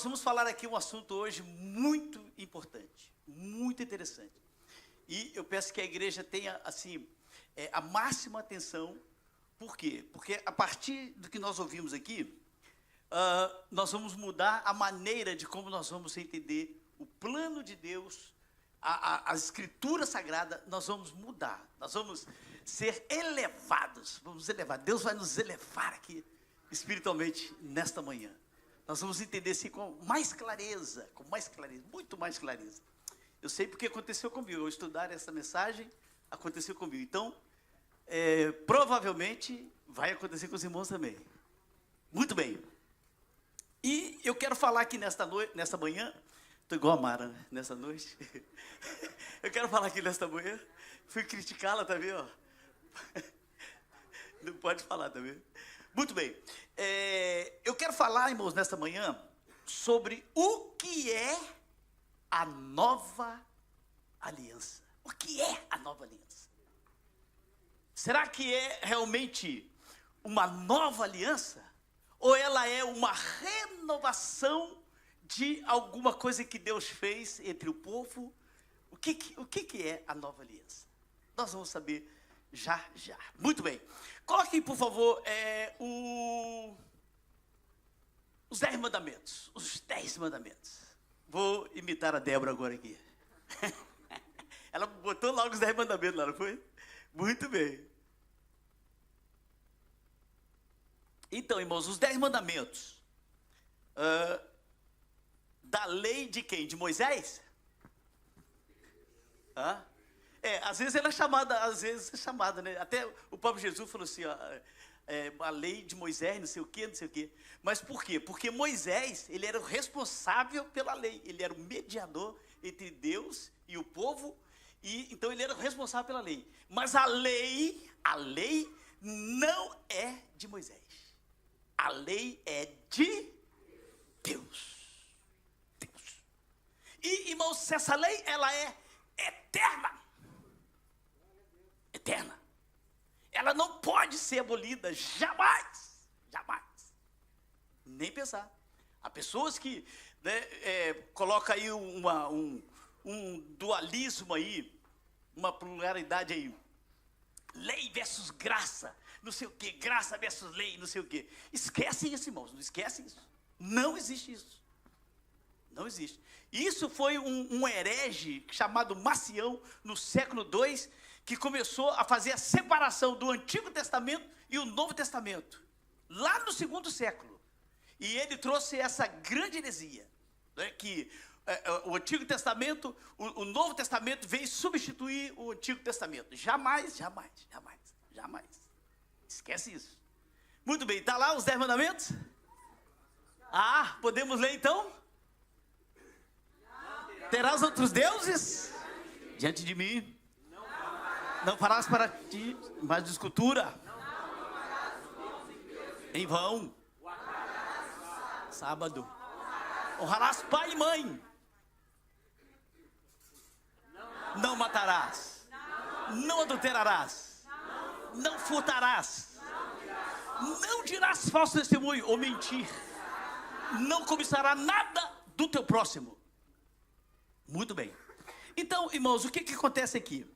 Vamos falar aqui um assunto hoje muito importante, muito interessante. E eu peço que a igreja tenha, assim, a máxima atenção. Por quê? Porque a partir do que nós ouvimos aqui, nós vamos mudar a maneira de como nós vamos entender o plano de Deus, a escritura sagrada. Nós vamos mudar, nós vamos ser elevados, vamos elevar. Deus vai nos elevar aqui espiritualmente nesta manhã. Nós vamos entender assim com mais clareza, muito mais clareza. Eu sei porque aconteceu comigo. Ao estudar essa mensagem, aconteceu comigo. Então, provavelmente vai acontecer com os irmãos também. Muito bem. E eu quero falar aqui nesta manhã, estou igual a Mara, né? Nessa noite. Eu quero falar aqui nesta manhã, fui criticá-la também, ó. Não pode falar também. Muito bem. Eu quero falar, irmãos, nesta manhã, sobre o que é a nova aliança. O que é a nova aliança? Será que é realmente uma nova aliança? Ou ela é uma renovação de alguma coisa que Deus fez entre o povo? O que é a nova aliança? Nós vamos saber já. Muito bem. Coloquem, por favor, os 10 mandamentos. Os 10 mandamentos. Vou imitar a Débora agora aqui. Ela botou logo os 10 mandamentos lá, não foi? Muito bem. Então, irmãos, os 10 mandamentos da lei de quem? De Moisés? Às vezes ela é chamada, né? Até o próprio Jesus falou assim, a lei de Moisés, não sei o quê. Mas por quê? Porque Moisés, ele era o responsável pela lei. Ele era o mediador entre Deus e o povo. E então ele era o responsável pela lei. Mas a lei não é de Moisés. A lei é de Deus. E, irmãos, se essa lei, ela é eterna. Ela não pode ser abolida, jamais. Nem pensar. Há pessoas que, né, colocam aí um dualismo aí, uma pluralidade aí. Lei versus graça, não sei o quê, graça versus lei, não sei o quê. Esquecem isso, irmãos, não esquecem isso. Não existe isso. Não existe. Isso foi um herege chamado Marcião, no século II, que começou a fazer a separação do Antigo Testamento e o Novo Testamento, lá no segundo século. E ele trouxe essa grande heresia, né, que o Antigo Testamento, o Novo Testamento veio substituir o Antigo Testamento. Jamais. Esquece isso. Muito bem, está lá os 10 mandamentos? Podemos ler então? Terás outros deuses diante de mim. Não farás para ti mais de escultura. Em vão. Sábado. Honrarás pai e mãe. Não matarás. Não adulterarás. Não furtarás. Não dirás falso testemunho ou mentir. Não cobiçará nada do teu próximo. Muito bem. Então, irmãos, o que acontece aqui?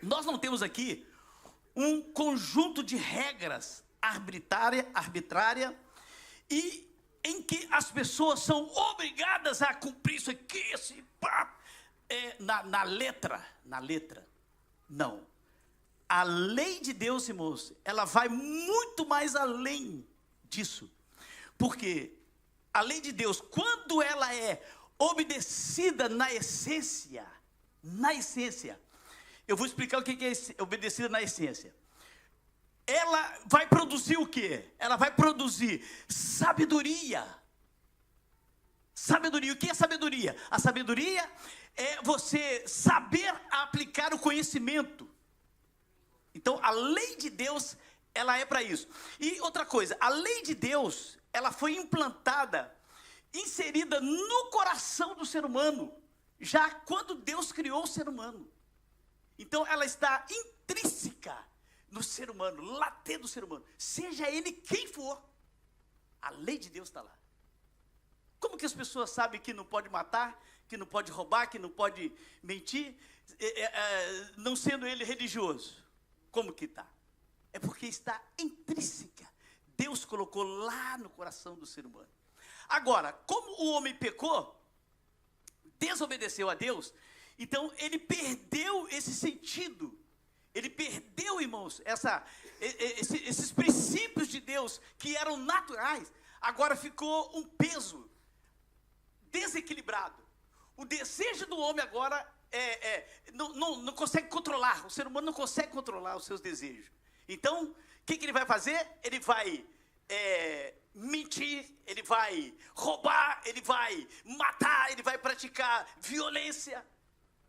Nós não temos aqui um conjunto de regras arbitrária e em que as pessoas são obrigadas a cumprir isso aqui, assim, na letra. Não. A lei de Deus, irmãos, ela vai muito mais além disso. Porque a lei de Deus, quando ela é obedecida na essência, eu vou explicar o que é obedecida na essência. Ela vai produzir o quê? Ela vai produzir sabedoria. O que é sabedoria? A sabedoria é você saber aplicar o conhecimento. Então, a lei de Deus, ela é para isso. E outra coisa, a lei de Deus, ela foi implantada, inserida no coração do ser humano, já quando Deus criou o ser humano. Então, ela está intrínseca no ser humano, latente do ser humano, seja ele quem for. A lei de Deus está lá. que as pessoas sabem que não pode matar, que não pode roubar, que não pode mentir, não sendo ele religioso? Como que está? É porque está intrínseca. Deus colocou lá no coração do ser humano. Agora, como o homem pecou, desobedeceu a Deus, então ele perdeu esse sentido. Ele perdeu, irmãos, esses princípios de Deus que eram naturais. Agora ficou um peso desequilibrado. O desejo do homem agora não consegue controlar. O ser humano não consegue controlar os seus desejos. Então, o que ele vai fazer? Ele vai mentir, ele vai roubar, ele vai matar, ele vai praticar violência.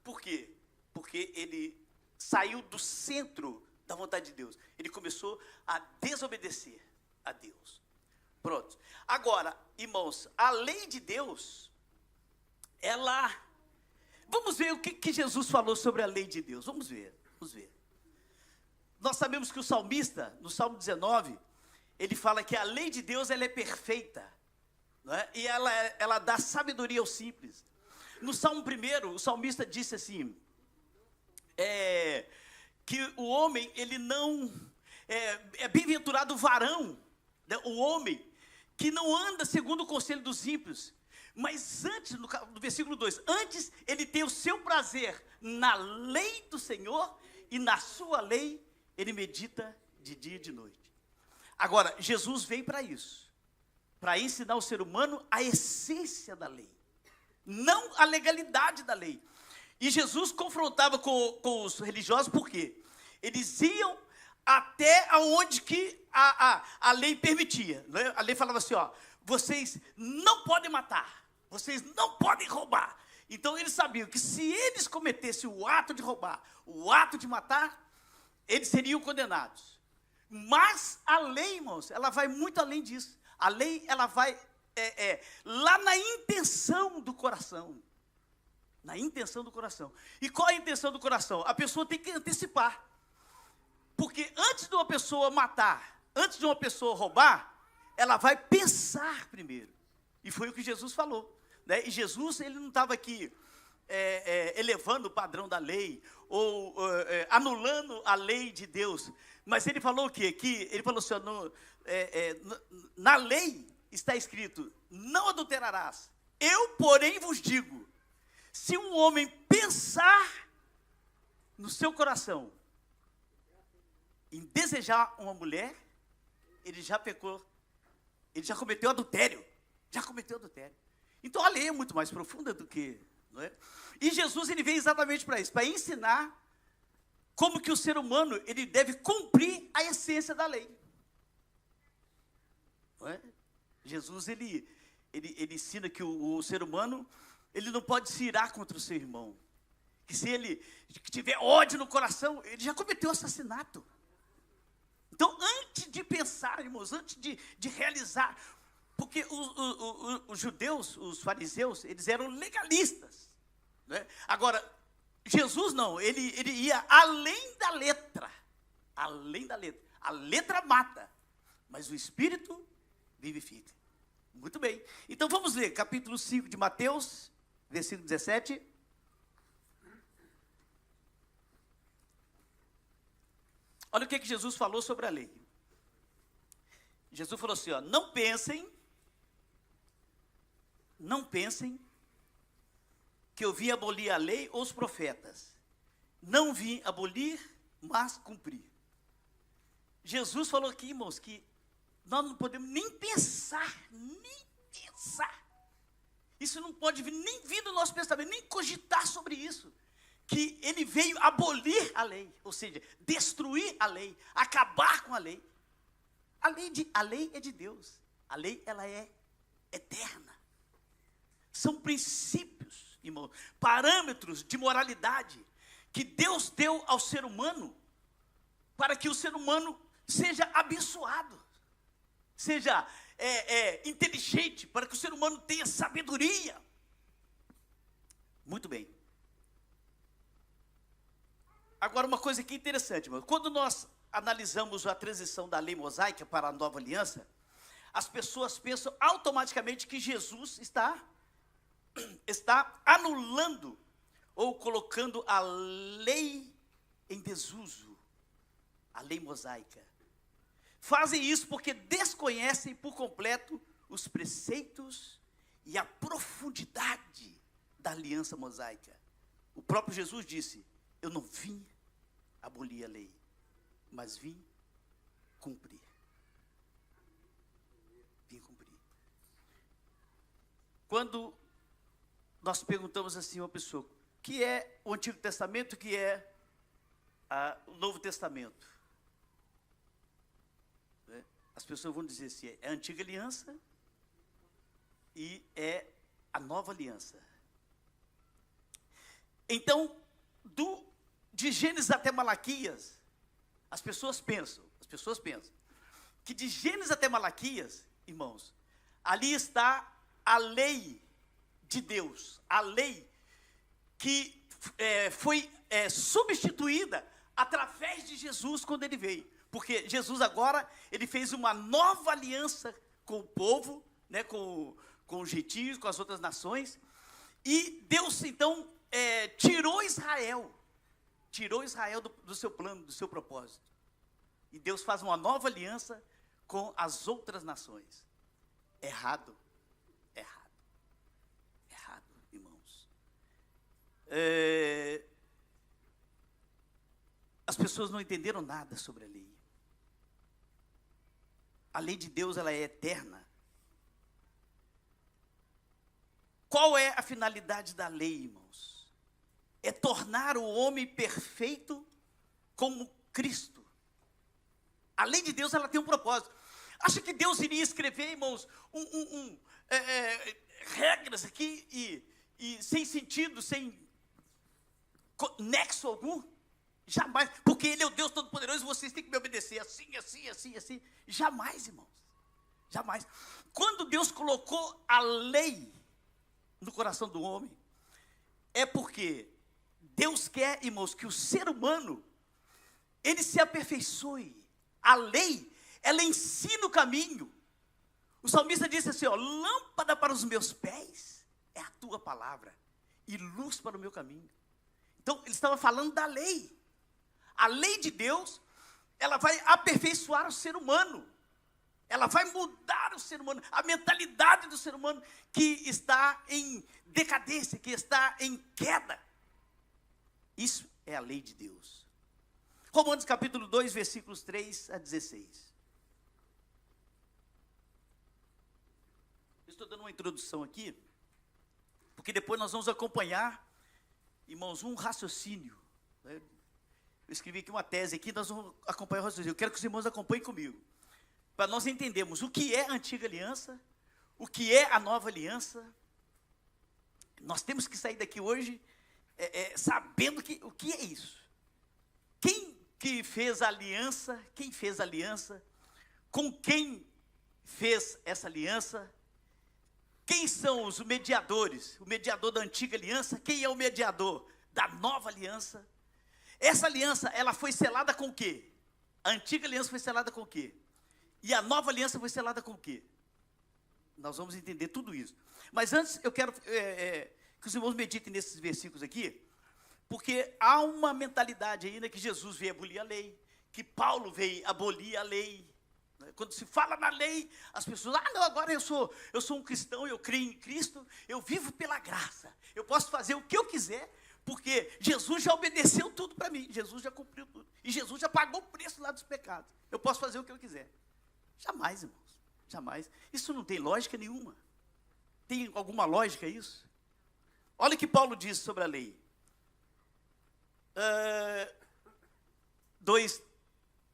Por quê? Porque ele saiu do centro da vontade de Deus. Ele começou a desobedecer a Deus. Pronto. Agora, irmãos, a lei de Deus, vamos ver o que Jesus falou sobre a lei de Deus. Vamos ver. Nós sabemos que o salmista, no Salmo 19, ele fala que a lei de Deus ela é perfeita, não é? E ela dá sabedoria aos simples. No Salmo 1, o salmista disse assim, que o homem, ele não... É bem-aventurado o varão, né? O homem que não anda segundo o conselho dos ímpios, mas antes, no versículo 2, antes ele tem o seu prazer na lei do Senhor, e na sua lei ele medita de dia e de noite. Agora, Jesus veio para isso, para ensinar o ser humano a essência da lei, não a legalidade da lei. E Jesus confrontava com os religiosos, por quê? Eles iam até aonde que a lei permitia, né? A lei falava assim, ó, vocês não podem matar, vocês não podem roubar. Então eles sabiam que se eles cometessem o ato de roubar, o ato de matar, eles seriam condenados. Mas a lei, irmãos, ela vai muito além disso. A lei, ela vai lá na intenção do coração. Na intenção do coração. E qual é a intenção do coração? A pessoa tem que antecipar. Porque antes de uma pessoa matar, antes de uma pessoa roubar, ela vai pensar primeiro. E foi o que Jesus falou, né? E Jesus, ele não estava aqui elevando o padrão da lei, ou anulando a lei de Deus. Mas ele falou o quê? Que ele falou assim, ó, na lei está escrito, não adulterarás. Eu, porém, vos digo, se um homem pensar no seu coração em desejar uma mulher, ele já pecou, ele já cometeu adultério. Então a lei é muito mais profunda do que... Não é? E Jesus, ele veio exatamente para isso, para ensinar como que o ser humano, ele deve cumprir a essência da lei. Não é? Jesus, ele ensina que o ser humano, ele não pode se irar contra o seu irmão. Que se ele tiver ódio no coração, ele já cometeu assassinato. Então, antes de pensar, irmãos, antes de realizar, porque os judeus, os fariseus, eles eram legalistas, né? Agora, Jesus não, ele ia além da letra, além da letra. A letra mata, mas o Espírito vivifica. Muito bem, então vamos ler capítulo 5 de Mateus, versículo 17. Olha o que Jesus falou sobre a lei. Jesus falou assim, ó, não pensem que eu vim abolir a lei ou os profetas. Não vim abolir, mas cumprir. Jesus falou aqui, irmãos, que nós não podemos nem pensar. Isso não pode nem vir do nosso pensamento, nem cogitar sobre isso. Que ele veio abolir a lei, ou seja, destruir a lei, acabar com a lei. A lei é de Deus. A lei, ela é eterna. São princípios, irmão, parâmetros de moralidade que Deus deu ao ser humano para que o ser humano seja abençoado, seja inteligente, para que o ser humano tenha sabedoria. Muito bem. Agora, uma coisa aqui interessante, irmão. Quando nós analisamos a transição da lei mosaica para a nova aliança, as pessoas pensam automaticamente que Jesus está anulando ou colocando a lei em desuso, a lei mosaica. Fazem isso porque desconhecem por completo os preceitos e a profundidade da aliança mosaica. O próprio Jesus disse: eu não vim abolir a lei, mas vim cumprir. Vim cumprir. Quando nós perguntamos assim a uma pessoa, o que é o Antigo Testamento, o que é o Novo Testamento? As pessoas vão dizer assim, é a Antiga Aliança e é a Nova Aliança. Então, de Gênesis até Malaquias, as pessoas pensam que de Gênesis até Malaquias, irmãos, ali está a lei de Deus, a lei que foi substituída através de Jesus quando ele veio. Porque Jesus agora, ele fez uma nova aliança com o povo, né, com os gentios, com as outras nações, e Deus então tirou Israel do seu plano, do seu propósito. E Deus faz uma nova aliança com as outras nações. Errado, irmãos. As pessoas não entenderam nada sobre a lei. A lei de Deus, ela é eterna. Qual é a finalidade da lei, irmãos? É tornar o homem perfeito como Cristo. A lei de Deus, ela tem um propósito. Acha que Deus iria escrever, irmãos, regras aqui e sem sentido, sem nexo algum? Jamais, porque Ele é o Deus Todo-Poderoso e vocês têm que me obedecer assim. Jamais, irmãos, jamais. Quando Deus colocou a lei no coração do homem, é porque Deus quer, irmãos, que o ser humano, ele se aperfeiçoe. A lei, ela ensina o caminho. O salmista disse assim, lâmpada para os meus pés é a tua palavra e luz para o meu caminho. Então, ele estava falando da lei. A lei de Deus, ela vai aperfeiçoar o ser humano. Ela vai mudar o ser humano, a mentalidade do ser humano que está em decadência, que está em queda. Isso é a lei de Deus. Romanos capítulo 2, versículos 3 a 16. Estou dando uma introdução aqui, porque depois nós vamos acompanhar, irmãos, um raciocínio, né? Eu escrevi aqui uma tese aqui, nós vamos acompanhar o raciocínio. Eu quero que os irmãos acompanhem comigo, para nós entendermos o que é a antiga aliança, o que é a nova aliança. Nós temos que sair daqui hoje sabendo o que é isso. Quem que fez a aliança, com quem fez essa aliança, quem são os mediadores, o mediador da antiga aliança, quem é o mediador da nova aliança. Essa aliança, ela foi selada com o quê? A antiga aliança foi selada com o quê? E a nova aliança foi selada com o quê? Nós vamos entender tudo isso. Mas antes, eu quero que os irmãos meditem nesses versículos aqui, porque há uma mentalidade ainda que Jesus veio abolir a lei, que Paulo veio abolir a lei. Quando se fala na lei, as pessoas, não, agora eu sou um cristão, eu creio em Cristo, eu vivo pela graça, eu posso fazer o que eu quiser, porque Jesus já obedeceu tudo para mim, Jesus já cumpriu tudo, e Jesus já pagou o preço lá dos pecados, eu posso fazer o que eu quiser. Jamais, irmãos, jamais. Isso não tem lógica nenhuma. Tem alguma lógica isso? Olha o que Paulo diz sobre a lei. 2,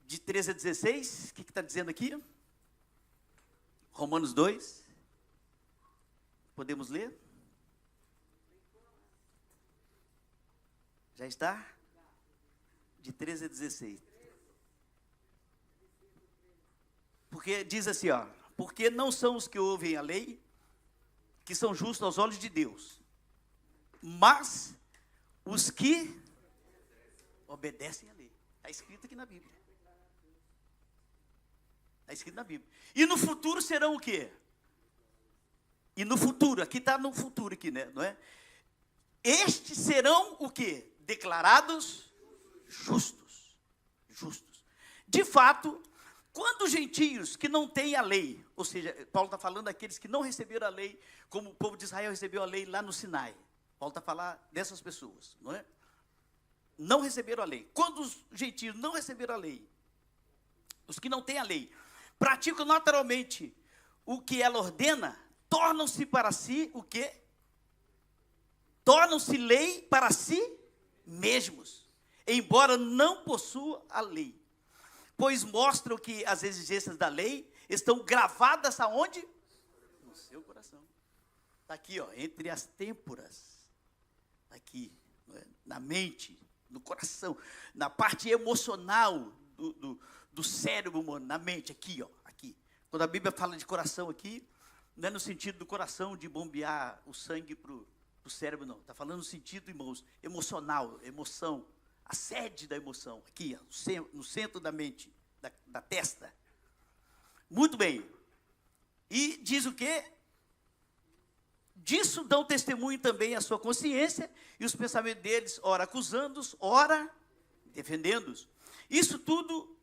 de 13 a 16, o que está dizendo aqui? Romanos 2. Podemos ler? Já está? De 13 a 16. Porque diz assim, porque não são os que ouvem a lei que são justos aos olhos de Deus, mas os que obedecem à lei. Está escrito aqui na Bíblia. Está escrito na Bíblia. E no futuro serão o quê? E no futuro, aqui está no futuro, aqui, né? Não é? Estes serão o quê? Declarados justos. Justos. De fato, quando os gentios que não têm a lei, ou seja, Paulo está falando daqueles que não receberam a lei, como o povo de Israel recebeu a lei lá no Sinai. Paulo está falando dessas pessoas, não é? Não receberam a lei. Quando os gentios não receberam a lei, os que não têm a lei, praticam naturalmente o que ela ordena, tornam-se para si o quê? Tornam-se lei para si mesmos, embora não possuam a lei. Pois mostram que as exigências da lei estão gravadas aonde? No seu coração. Está aqui, ó, entre as têmporas. Está aqui, na mente, no coração, na parte emocional do cérebro humano, na mente, aqui, ó, aqui. Quando a Bíblia fala de coração aqui, não é no sentido do coração de bombear o sangue para o cérebro, não. Está falando no sentido, irmãos, emocional, emoção. A sede da emoção, aqui, ó, no centro da mente, da testa. Muito bem. E diz o quê? Disso dão testemunho também a sua consciência e os pensamentos deles, ora acusando-os, ora defendendo-os. Isso tudo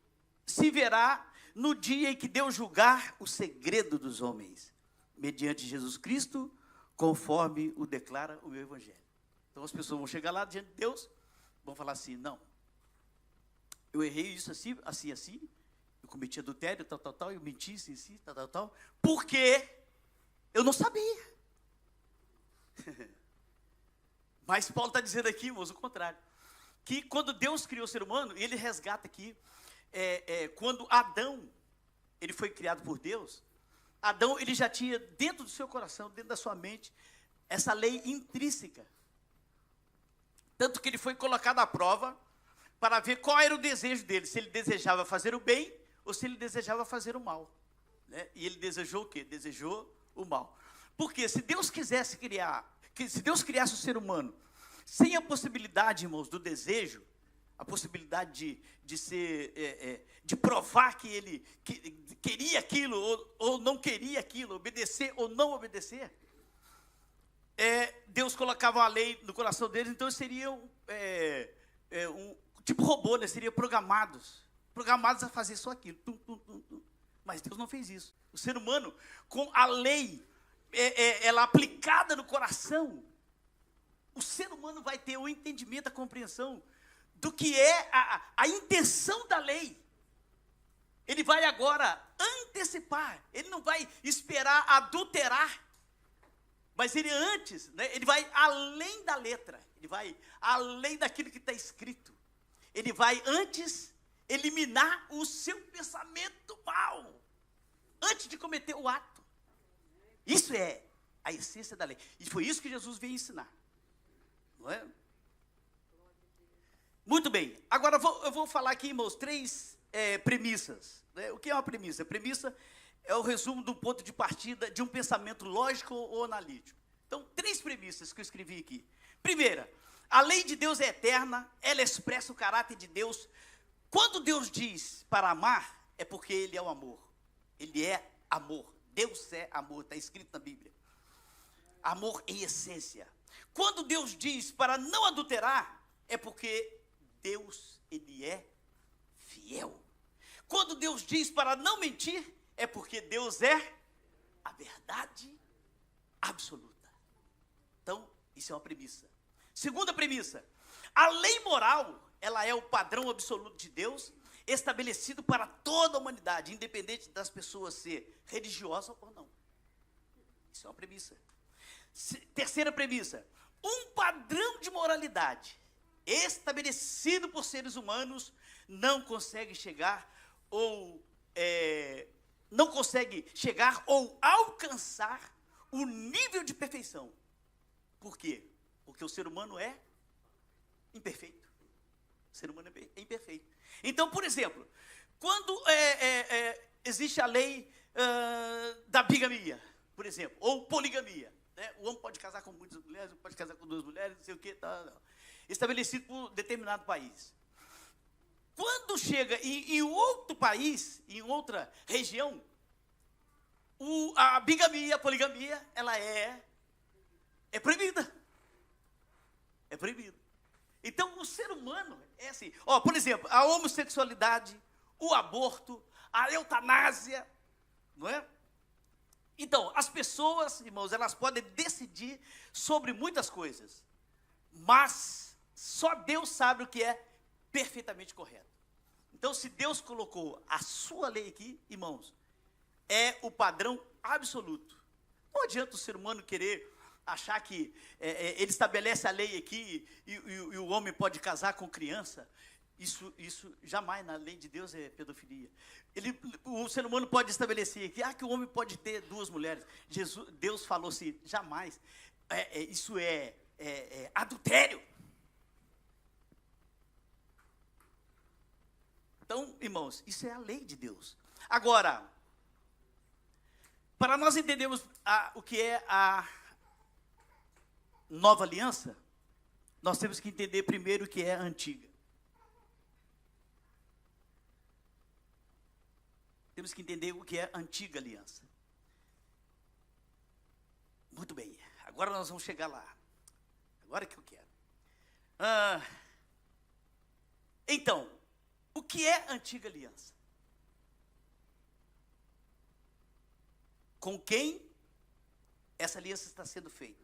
se verá no dia em que Deus julgar o segredo dos homens, mediante Jesus Cristo, conforme o declara o meu evangelho. Então as pessoas vão chegar lá diante de Deus, vão falar assim, não, eu errei isso assim, assim, assim, eu cometi adultério, tal, tal, tal, eu menti, assim, tal, tal, tal, porque eu não sabia. Mas Paulo está dizendo aqui, irmãos, o contrário, que quando Deus criou o ser humano, ele resgata aqui, quando Adão, ele foi criado por Deus, Adão, ele já tinha dentro do seu coração, dentro da sua mente, essa lei intrínseca. Tanto que ele foi colocado à prova para ver qual era o desejo dele, se ele desejava fazer o bem ou se ele desejava fazer o mal. Né? E ele desejou o quê? Desejou o mal. Porque se Deus quisesse se Deus criasse o ser humano sem a possibilidade, irmãos, do desejo, a possibilidade de provar que ele queria aquilo ou não queria aquilo, obedecer ou não obedecer, Deus colocava uma lei no coração deles, então eles seriam um tipo robô, né? Seriam programados a fazer só aquilo. Tum, tum, tum, tum. Mas Deus não fez isso. O ser humano, com a lei ela aplicada no coração, o ser humano vai ter o entendimento, a compreensão do que é a intenção da lei. Ele vai agora antecipar, ele não vai esperar adulterar, mas ele antes, né, ele vai além da letra, ele vai além daquilo que está escrito. Ele vai antes eliminar o seu pensamento mal, antes de cometer o ato. Isso é a essência da lei. E foi isso que Jesus veio ensinar. Não é? Muito bem. Agora eu vou falar aqui, irmãos, 3 premissas. Né? O que é uma premissa? A premissa é o resumo do ponto de partida de um pensamento lógico ou analítico. Então, 3 premissas que eu escrevi aqui. Primeira, a lei de Deus é eterna, ela expressa o caráter de Deus. Quando Deus diz para amar, é porque Ele é o amor. Ele é amor. Deus é amor, está escrito na Bíblia. Amor em essência. Quando Deus diz para não adulterar, é porque Deus, Ele é fiel. Quando Deus diz para não mentir, é porque Deus é a verdade absoluta. Então, isso é uma premissa. Segunda premissa, a lei moral, ela é o padrão absoluto de Deus, estabelecido para toda a humanidade, independente das pessoas ser religiosas ou não. Isso é uma premissa. Terceira premissa, um padrão de moralidade estabelecido por seres humanos não consegue chegar ou alcançar o nível de perfeição. Por quê? Porque o ser humano é imperfeito. O ser humano é imperfeito. Então, por exemplo, quando existe a lei da bigamia, por exemplo, ou poligamia, né? O homem pode casar com muitas mulheres, pode casar com 2 mulheres, não sei o que, estabelecido por determinado país. quando chega em outro país, em outra região, a bigamia, a poligamia, ela é proibida. É proibida. Então, o ser humano é assim. Por exemplo, a homossexualidade, o aborto, a eutanásia, não é? Então, as pessoas, irmãos, elas podem decidir sobre muitas coisas, mas só Deus sabe o que é perfeitamente correto. Então, se Deus colocou a sua lei aqui, irmãos, é o padrão absoluto. Não adianta o ser humano querer achar que ele estabelece a lei aqui e o homem pode casar com criança. Isso jamais na lei de Deus é pedofilia. O ser humano pode estabelecer que o homem pode ter 2 mulheres. Deus falou assim, jamais. Isso é adultério. Então, irmãos, isso é a lei de Deus. Agora, para nós entendermos o que é a nova aliança, nós temos que entender primeiro o que é a antiga. Temos que entender o que é a antiga aliança. Muito bem, agora nós vamos chegar lá. Agora que eu quero. Então, o que é a antiga aliança? Com quem essa aliança está sendo feita?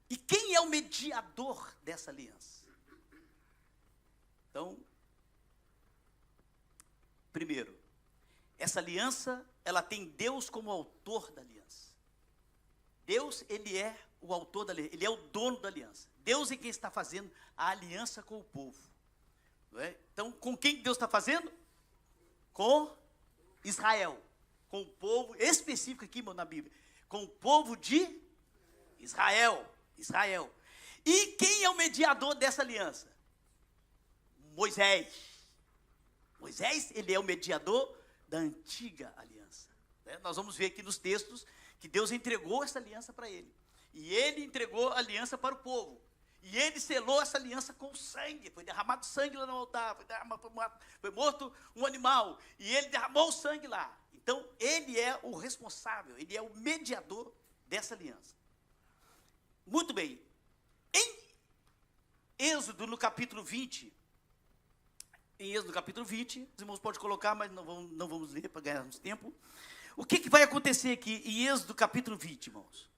E quem é o mediador dessa aliança? Então, primeiro, essa aliança, ela tem Deus como autor da aliança. Deus, ele é o autor da aliança, ele é o dono da aliança. Deus é quem está fazendo a aliança com o povo. Não é? Então, com quem Deus está fazendo? Com Israel. Com o povo específico aqui na Bíblia. Com o povo de Israel. Israel. E quem é o mediador dessa aliança? Moisés. Moisés, ele é o mediador da antiga aliança. Nós vamos ver aqui nos textos que Deus entregou essa aliança para ele. E ele entregou a aliança para o povo. E ele selou essa aliança com sangue. Foi derramado sangue lá no altar. Foi morto um animal. E ele derramou o sangue lá. Então, ele é o responsável. Ele é o mediador dessa aliança. Muito bem. Em Êxodo, no capítulo 20... Em Êxodo capítulo 20, os irmãos podem colocar, mas não vamos ler para ganharmos tempo. O que vai acontecer aqui em Êxodo capítulo 20, irmãos?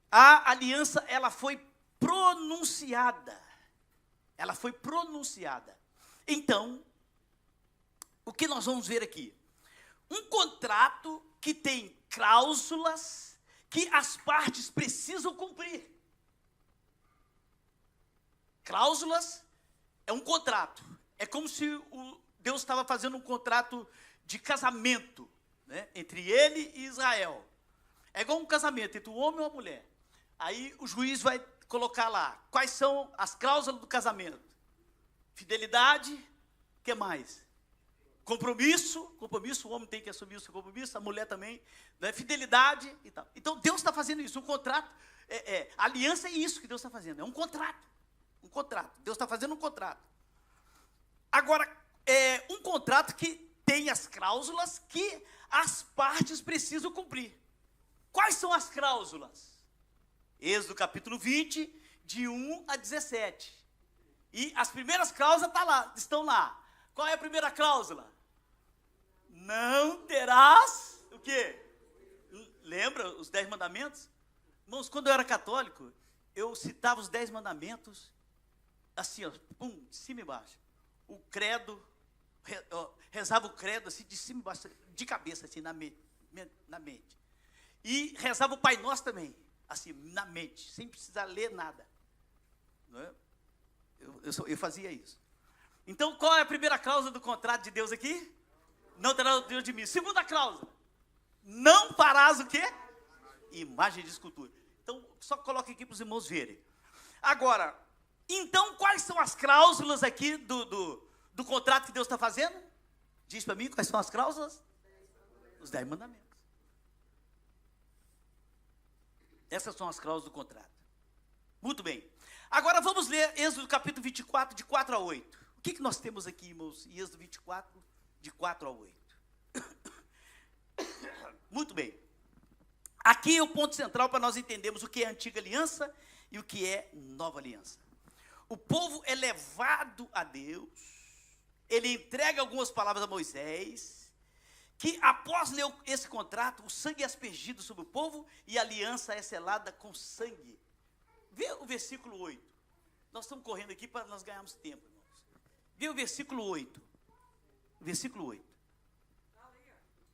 A aliança, ela foi pronunciada. Ela foi pronunciada. Então, o que nós vamos ver aqui? Um contrato que tem cláusulas que as partes precisam cumprir. Cláusulas é um contrato. É como se Deus estava fazendo um contrato de casamento, né, entre ele e Israel. É igual um casamento entre um homem e uma mulher. Aí o juiz vai colocar lá, quais são as cláusulas do casamento? Fidelidade, o que mais? Compromisso, o homem tem que assumir o seu compromisso, a mulher também, né, fidelidade e tal. Então Deus está fazendo isso, um contrato, aliança é isso que Deus está fazendo, é um contrato, Deus está fazendo um contrato. Agora, um contrato que tem as cláusulas que as partes precisam cumprir. Quais são as cláusulas? Êxodo capítulo 20, de 1 a 17. E as primeiras cláusulas estão lá. Qual é a primeira cláusula? Não terás o quê? Lembra os 10 mandamentos? Irmãos, quando eu era católico, eu citava os 10 mandamentos, assim, ó, de cima e embaixo. O credo, rezava o credo assim, de cima e embaixo, de cabeça, assim, na mente. E rezava o Pai Nosso também, assim, na mente, sem precisar ler nada. Não é? Eu fazia isso. Então, qual é a primeira cláusula do contrato de Deus aqui? Não terá o Deus de mim. Segunda cláusula, não farás o quê? Imagem de escultura. Então, só coloque aqui para os irmãos verem. Agora, então, quais são as cláusulas aqui do contrato que Deus está fazendo? Diz para mim, quais são as cláusulas? Os 10 mandamentos. Essas são as cláusulas do contrato. Muito bem. Agora vamos ler Êxodo capítulo 24, de 4 a 8. O que nós temos aqui, irmãos, em Êxodo 24, de 4 a 8? Muito bem. Aqui é o ponto central para nós entendermos o que é antiga aliança e o que é nova aliança. O povo é levado a Deus, ele entrega algumas palavras a Moisés, que após ler esse contrato, o sangue é aspergido sobre o povo e a aliança é selada com sangue. Vê o versículo 8. Nós estamos correndo aqui para nós ganharmos tempo, irmãos. Vê o versículo 8. Versículo 8.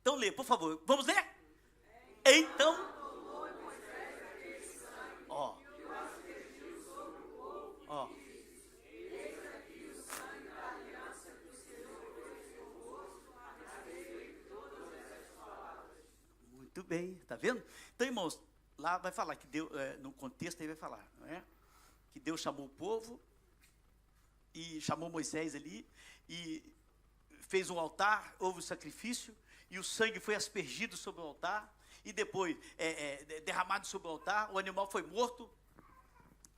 Então lê, por favor. Vamos ler? Então, ó, muito bem, tá vendo? Então, irmãos, lá vai falar que Deus, no contexto aí vai falar, não é? Que Deus chamou o povo e chamou Moisés ali e fez um altar, houve o sacrifício e o sangue foi aspergido sobre o altar e depois derramado sobre o altar, o animal foi morto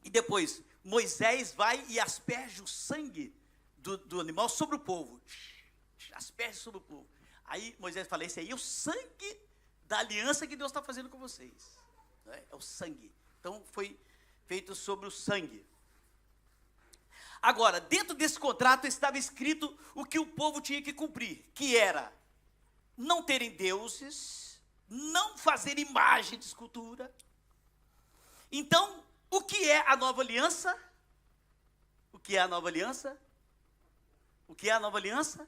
e depois Moisés vai e asperge o sangue do animal sobre o povo, asperge sobre o povo. Aí Moisés fala, esse aí é o sangue da aliança que Deus está fazendo com vocês, é o sangue. Então foi feito sobre o sangue. Agora, dentro desse contrato estava escrito o que o povo tinha que cumprir, que era não terem deuses, não fazer imagem de escultura. Então, o que é a nova aliança? O que é a nova aliança? O que é a nova aliança?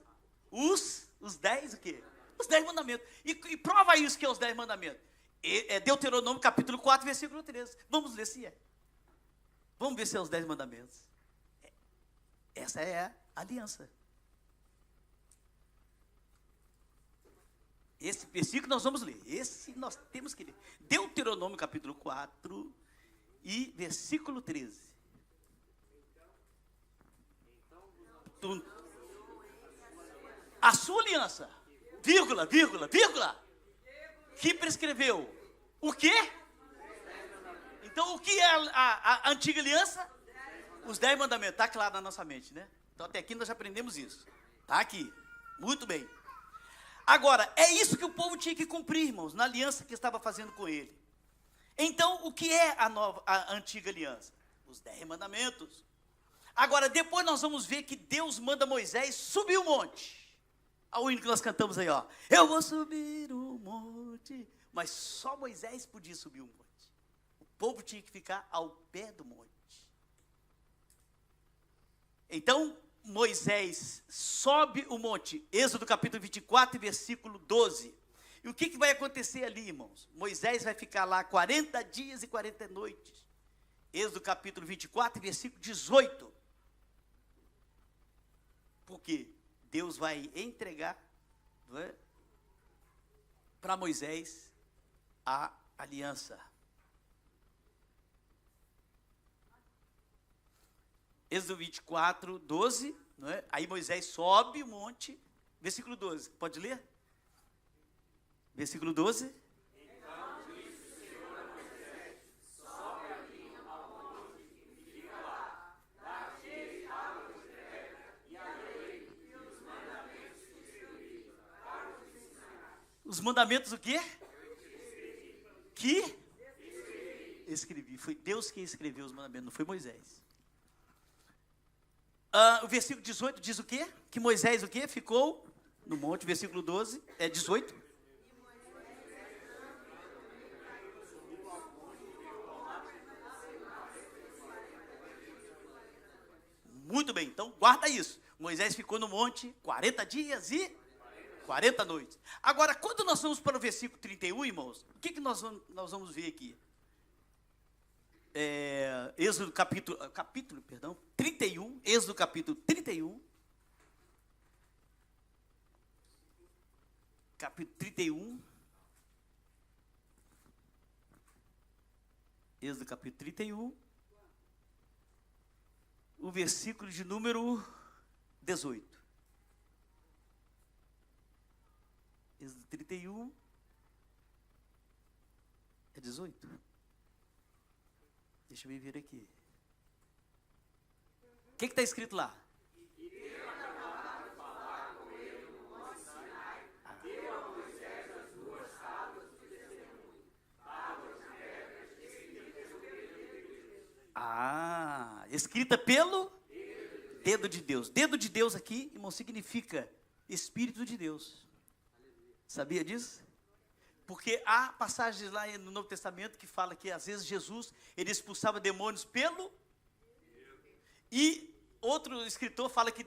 Os 10 o quê? Os 10 mandamentos. E prova isso que é os 10 mandamentos. É Deuteronômio capítulo 4, versículo 13. Vamos ler se é. Vamos ver se é os 10 mandamentos. Essa é a aliança. Esse versículo nós vamos ler. Esse nós temos que ler. Deuteronômio capítulo 4 e versículo 13. A sua aliança, vírgula, que prescreveu o quê? Então, o que é a antiga aliança? Os 10 mandamentos, está claro na nossa mente, né? Então, até aqui nós já aprendemos isso. Está aqui, muito bem. Agora, é isso que o povo tinha que cumprir, irmãos, na aliança que estava fazendo com ele. Então, o que é a antiga aliança? Os 10 mandamentos. Agora, depois nós vamos ver que Deus manda Moisés subir o monte. O hino que nós cantamos aí, ó. Eu vou subir o monte. Mas só Moisés podia subir o monte. O povo tinha que ficar ao pé do monte. Então, Moisés sobe o monte. Êxodo capítulo 24, versículo 12. E o que vai acontecer ali, irmãos? Moisés vai ficar lá 40 dias e 40 noites. Êxodo capítulo 24, versículo 18. Por quê? Deus vai entregar, não é, para Moisés a aliança. Êxodo 24, 12, não é? Aí Moisés sobe o monte, versículo 12, pode ler? Versículo 12. Então disse o Senhor a Moisés, sobe ali ao monte e fica lá, dá-te água de pedra e a lei e os mandamentos que escrevi para os ensinar. Os mandamentos o quê? Que? Escrevi. Foi Deus quem escreveu os mandamentos, não foi Moisés. O versículo 18 diz o quê? Que Moisés o quê? Ficou no monte, versículo 12, 18. Muito bem, então guarda isso. Moisés ficou no monte 40 dias e 40 noites. Agora, quando nós vamos para o versículo 31, irmãos, o que nós vamos ver aqui? Êxodo capítulo 31, Êxodo capítulo 31, capítulo 31, Êxodo capítulo 31, o versículo de número 18. Êxodo 31, é 18? Deixa eu ver aqui. O que está escrito lá? E Deus Escrita pelo dedo de Deus. Dedo de Deus aqui, irmão, significa Espírito de Deus. Sabia disso? Porque há passagens lá no Novo Testamento que fala que às vezes Jesus, ele expulsava demônios pelo... E outro escritor fala que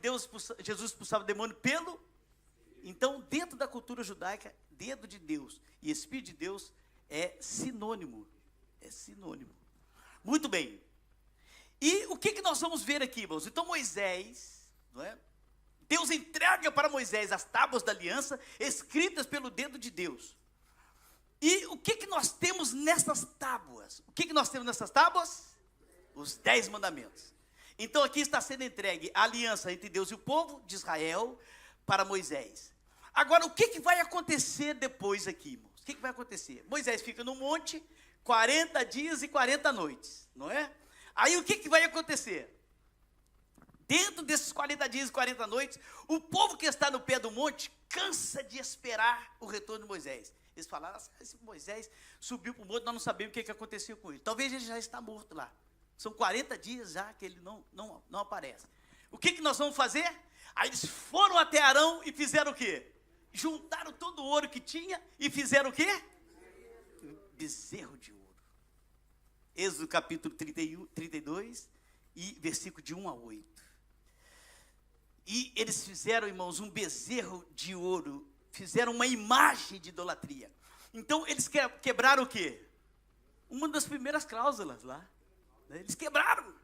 Jesus expulsava demônio pelo... Então, dentro da cultura judaica, dedo de Deus e Espírito de Deus é sinônimo. É sinônimo. Muito bem. E o que nós vamos ver aqui, irmãos? Então Moisés, não é? Deus entrega para Moisés as tábuas da aliança, escritas pelo dedo de Deus. E o que nós temos nessas tábuas? O que nós temos nessas tábuas? Os 10 mandamentos. Então aqui está sendo entregue a aliança entre Deus e o povo de Israel para Moisés. Agora, o que vai acontecer depois aqui, irmãos? O que vai acontecer? Moisés fica no monte 40 dias e 40 noites, não é? Aí o que vai acontecer? Dentro desses 40 dias e 40 noites, o povo que está no pé do monte cansa de esperar o retorno de Moisés. Eles falaram, esse Moisés subiu para o monte, nós não sabemos o que aconteceu com ele. Talvez ele já está morto lá. São 40 dias já que ele não aparece. O que nós vamos fazer? Aí eles foram até Arão e fizeram o quê? Juntaram todo o ouro que tinha e fizeram o quê? Bezerro de ouro. Êxodo capítulo 32 e versículo de 1 a 8. E eles fizeram, irmãos, um bezerro de ouro, fizeram uma imagem de idolatria. Então eles quebraram o quê? Uma das primeiras cláusulas lá. Eles quebraram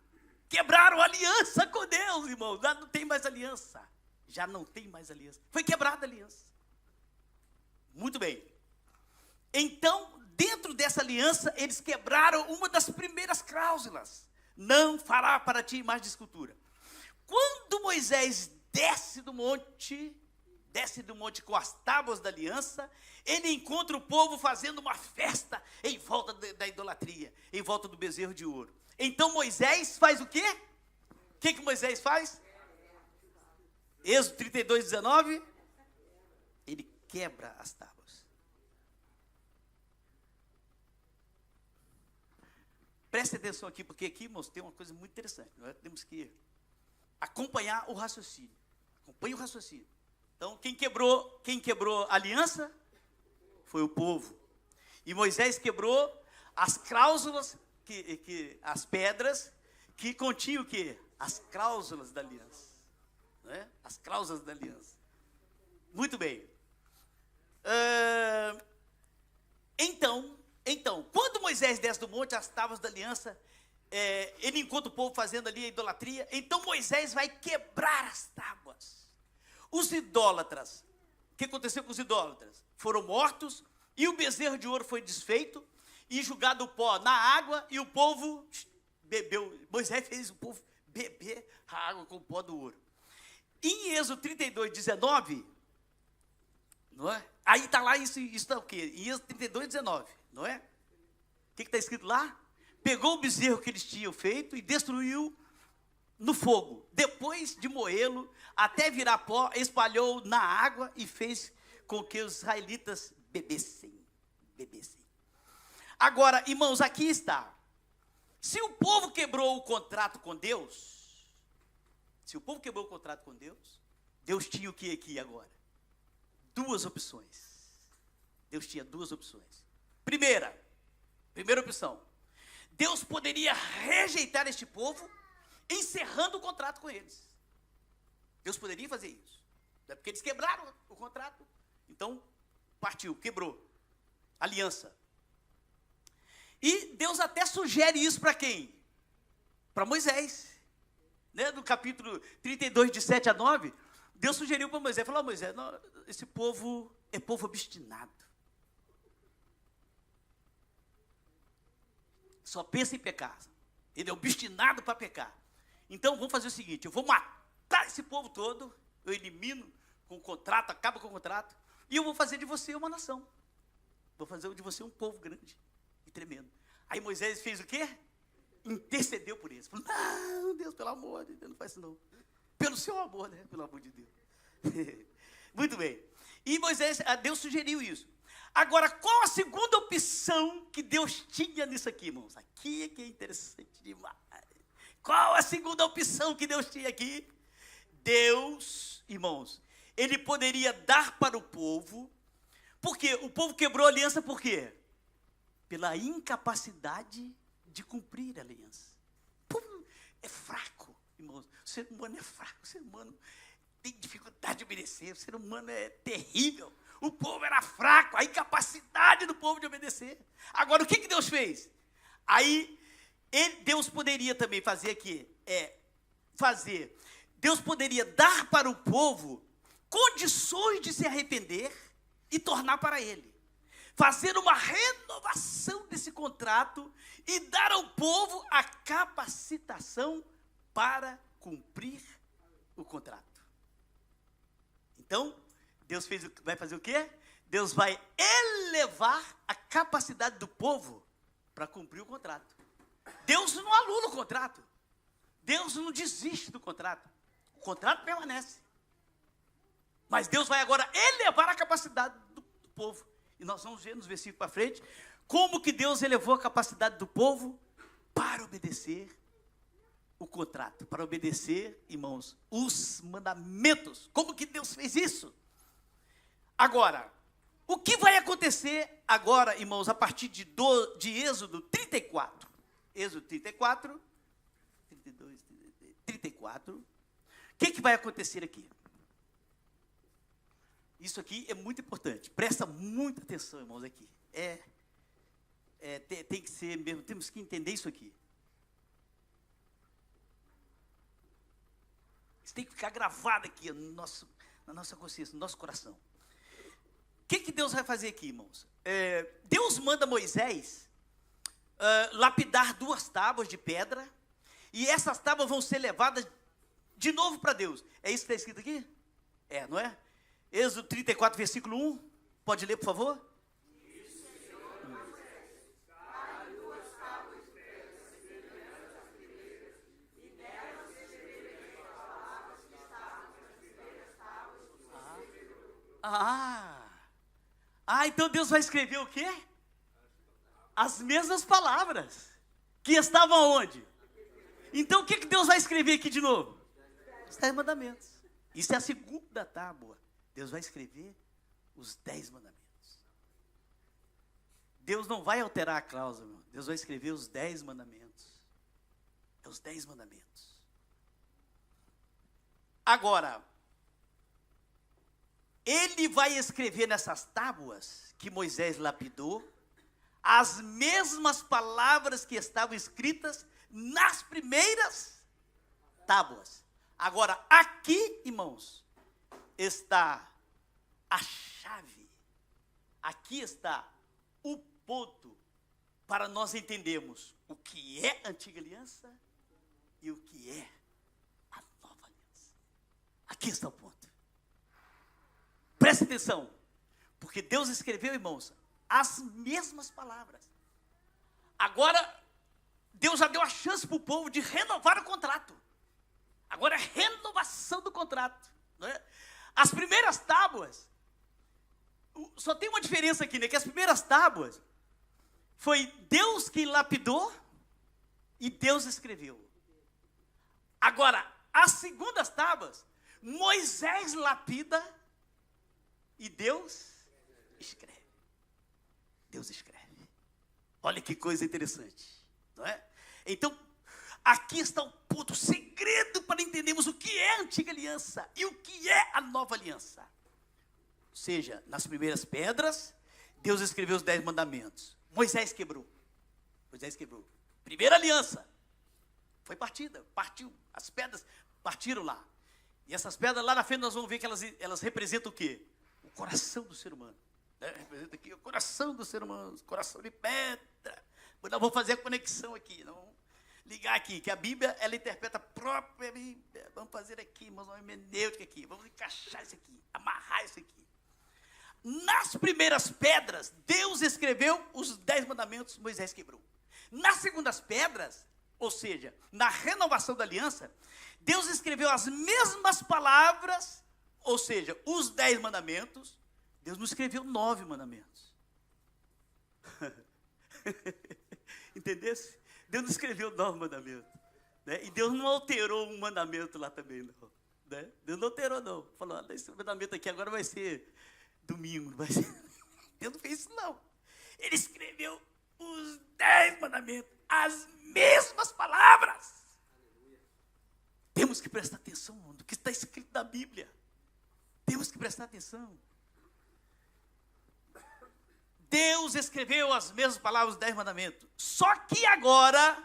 a aliança com Deus, irmãos. Já não tem mais aliança. Já não tem mais aliança. Foi quebrada a aliança. Muito bem. Então, dentro dessa aliança, eles quebraram uma das primeiras cláusulas. Não fará para ti imagem de escultura. Quando Moisés desce do monte com as tábuas da aliança, ele encontra o povo fazendo uma festa em volta da idolatria, em volta do bezerro de ouro. Então Moisés faz o quê? O que Moisés faz? Êxodo 32, 19. Ele quebra as tábuas. Preste atenção aqui, porque aqui, irmãos, tem uma coisa muito interessante. Nós temos que acompanhar o raciocínio. Acompanhe o raciocínio. Então, quem quebrou a aliança foi o povo. E Moisés quebrou as cláusulas, as pedras que continham o quê? As cláusulas da aliança. Não é? As cláusulas da aliança. Muito bem. Então, quando Moisés desce do monte, as tábuas da aliança, ele encontra o povo fazendo ali a idolatria. Então Moisés vai quebrar as tábuas. Os idólatras, o que aconteceu com os idólatras? Foram mortos e o bezerro de ouro foi desfeito e jogado o pó na água e o povo bebeu. Moisés fez o povo beber a água com o pó do ouro. Em Êxodo 32, 19, não é? Aí está lá isso está o quê? Em Êxodo 32, 19, não é? O que está escrito lá? Pegou o bezerro que eles tinham feito e destruiu no fogo. Depois de moê-lo, até virar pó, espalhou na água e fez com que os israelitas bebessem. Agora, irmãos, aqui está. Se o povo quebrou o contrato com Deus, Deus tinha o que aqui agora? Duas opções. Deus tinha duas opções. Primeira opção. Deus poderia rejeitar este povo, encerrando o contrato com eles. Deus poderia fazer isso. Porque eles quebraram o contrato. Então, partiu, quebrou. Aliança. E Deus até sugere isso para quem? Para Moisés. Né? No capítulo 32, de 7 a 9, Deus sugeriu para Moisés. Falou, Moisés, não, esse povo é povo obstinado. Só pensa em pecar. Ele é obstinado para pecar. Então, vamos fazer o seguinte, eu vou matar esse povo todo, eu elimino com o contrato, acabo com o contrato, e eu vou fazer de você uma nação. Vou fazer de você um povo grande e tremendo. Aí Moisés fez o quê? Intercedeu por eles. Falou, não, Deus, pelo amor de Deus, não faz isso não. Pelo seu amor, né? Pelo amor de Deus. Muito bem. E Deus sugeriu isso. Agora, qual a segunda opção que Deus tinha nisso aqui, irmãos? Aqui é que é interessante demais. Qual a segunda opção que Deus tinha aqui? Deus, irmãos, ele poderia dar para o povo, porque o povo quebrou a aliança por quê? Pela incapacidade de cumprir a aliança. É fraco, irmãos. O ser humano é fraco, o ser humano tem dificuldade de obedecer, o ser humano é terrível. O povo era fraco, a incapacidade do povo de obedecer. Agora, o que Deus fez? Aí, Deus poderia também fazer aqui, Deus poderia dar para o povo condições de se arrepender e tornar para ele. Fazer uma renovação desse contrato e dar ao povo a capacitação para cumprir o contrato. Então, Deus vai fazer o quê? Deus vai elevar a capacidade do povo para cumprir o contrato. Deus não anula o contrato. Deus não desiste do contrato. O contrato permanece. Mas Deus vai agora elevar a capacidade do povo. E nós vamos ver nos versículos para frente como que Deus elevou a capacidade do povo para obedecer o contrato, para obedecer, irmãos, os mandamentos. Como que Deus fez isso? Agora, o que vai acontecer agora, irmãos, a partir de Êxodo 34? Êxodo 34, 32, 34. O que vai acontecer aqui? Isso aqui é muito importante. Presta muita atenção, irmãos, aqui. Tem que ser mesmo, temos que entender isso aqui. Isso tem que ficar gravado aqui na nossa consciência, no nosso coração. O que Deus vai fazer aqui, irmãos? Deus manda Moisés lapidar 2 tábuas de pedra, e essas tábuas vão ser levadas de novo para Deus. É isso que está escrito aqui? Não é? Êxodo 34, versículo 1. Pode ler, por favor? Então Deus vai escrever o quê? As mesmas palavras que estavam onde? Então o que Deus vai escrever aqui de novo? Os 10 mandamentos. Isso é a segunda tábua. Deus vai escrever os 10 mandamentos. Deus não vai alterar a cláusula, meu. Deus vai escrever os 10 mandamentos. É os 10 mandamentos. Agora, ele vai escrever nessas tábuas que Moisés lapidou as mesmas palavras que estavam escritas nas primeiras tábuas. Agora, aqui, irmãos, está a chave. Aqui está o ponto para nós entendermos o que é a antiga aliança e o que é a nova aliança. Aqui está o ponto. Preste atenção, porque Deus escreveu, irmãos, as mesmas palavras. Agora, Deus já deu a chance para o povo de renovar o contrato. Agora é renovação do contrato, não é? As primeiras tábuas, só tem uma diferença aqui, né? Que as primeiras tábuas foi Deus quem lapidou e Deus escreveu. Agora, as segundas tábuas, Moisés lapida e Deus escreve. Deus escreve. Olha que coisa interessante, não é? Então, aqui está o ponto, o segredo para entendermos o que é a antiga aliança e o que é a nova aliança. Ou seja, nas primeiras pedras, Deus escreveu os 10 mandamentos. Moisés quebrou. Primeira aliança. Foi partida, partiu. As pedras partiram lá. E essas pedras lá na frente nós vamos ver que elas representam o quê? O coração do ser humano. Representa aqui o coração do ser humano, coração de pedra. Nós vamos fazer a conexão aqui, não vamos ligar aqui, que a Bíblia, ela interpreta a própria Bíblia. Vamos fazer aqui, irmãos, uma hermenêutica aqui. Vamos encaixar isso aqui, amarrar isso aqui. Nas primeiras pedras, Deus escreveu os 10 mandamentos, Moisés quebrou. Nas segundas pedras, ou seja, na renovação da aliança, Deus escreveu as mesmas palavras, ou seja, os 10 mandamentos. Deus não escreveu 9 mandamentos. Entendesse? Deus não escreveu 9 mandamentos. Né? E Deus não alterou um mandamento lá também, não. Né? Deus não alterou, não. Falou, esse mandamento aqui agora vai ser domingo. Vai ser... Deus não fez isso, não. Ele escreveu os 10 mandamentos, as mesmas palavras. Temos que prestar atenção no que está escrito na Bíblia. Temos que prestar atenção. Deus escreveu as mesmas palavras dos 10 mandamentos. Só que agora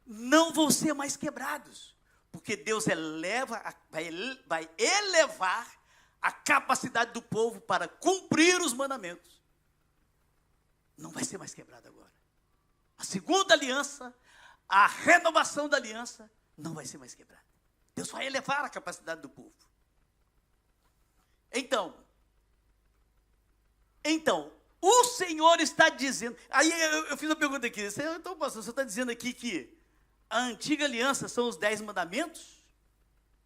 não vão ser mais quebrados. Porque Deus vai elevar a capacidade do povo para cumprir os mandamentos. Não vai ser mais quebrado agora. A segunda aliança, a renovação da aliança, não vai ser mais quebrada. Deus vai elevar a capacidade do povo. Então, o Senhor está dizendo... Aí eu fiz uma pergunta aqui. Então, pastor, você está dizendo aqui que a antiga aliança são os 10 mandamentos?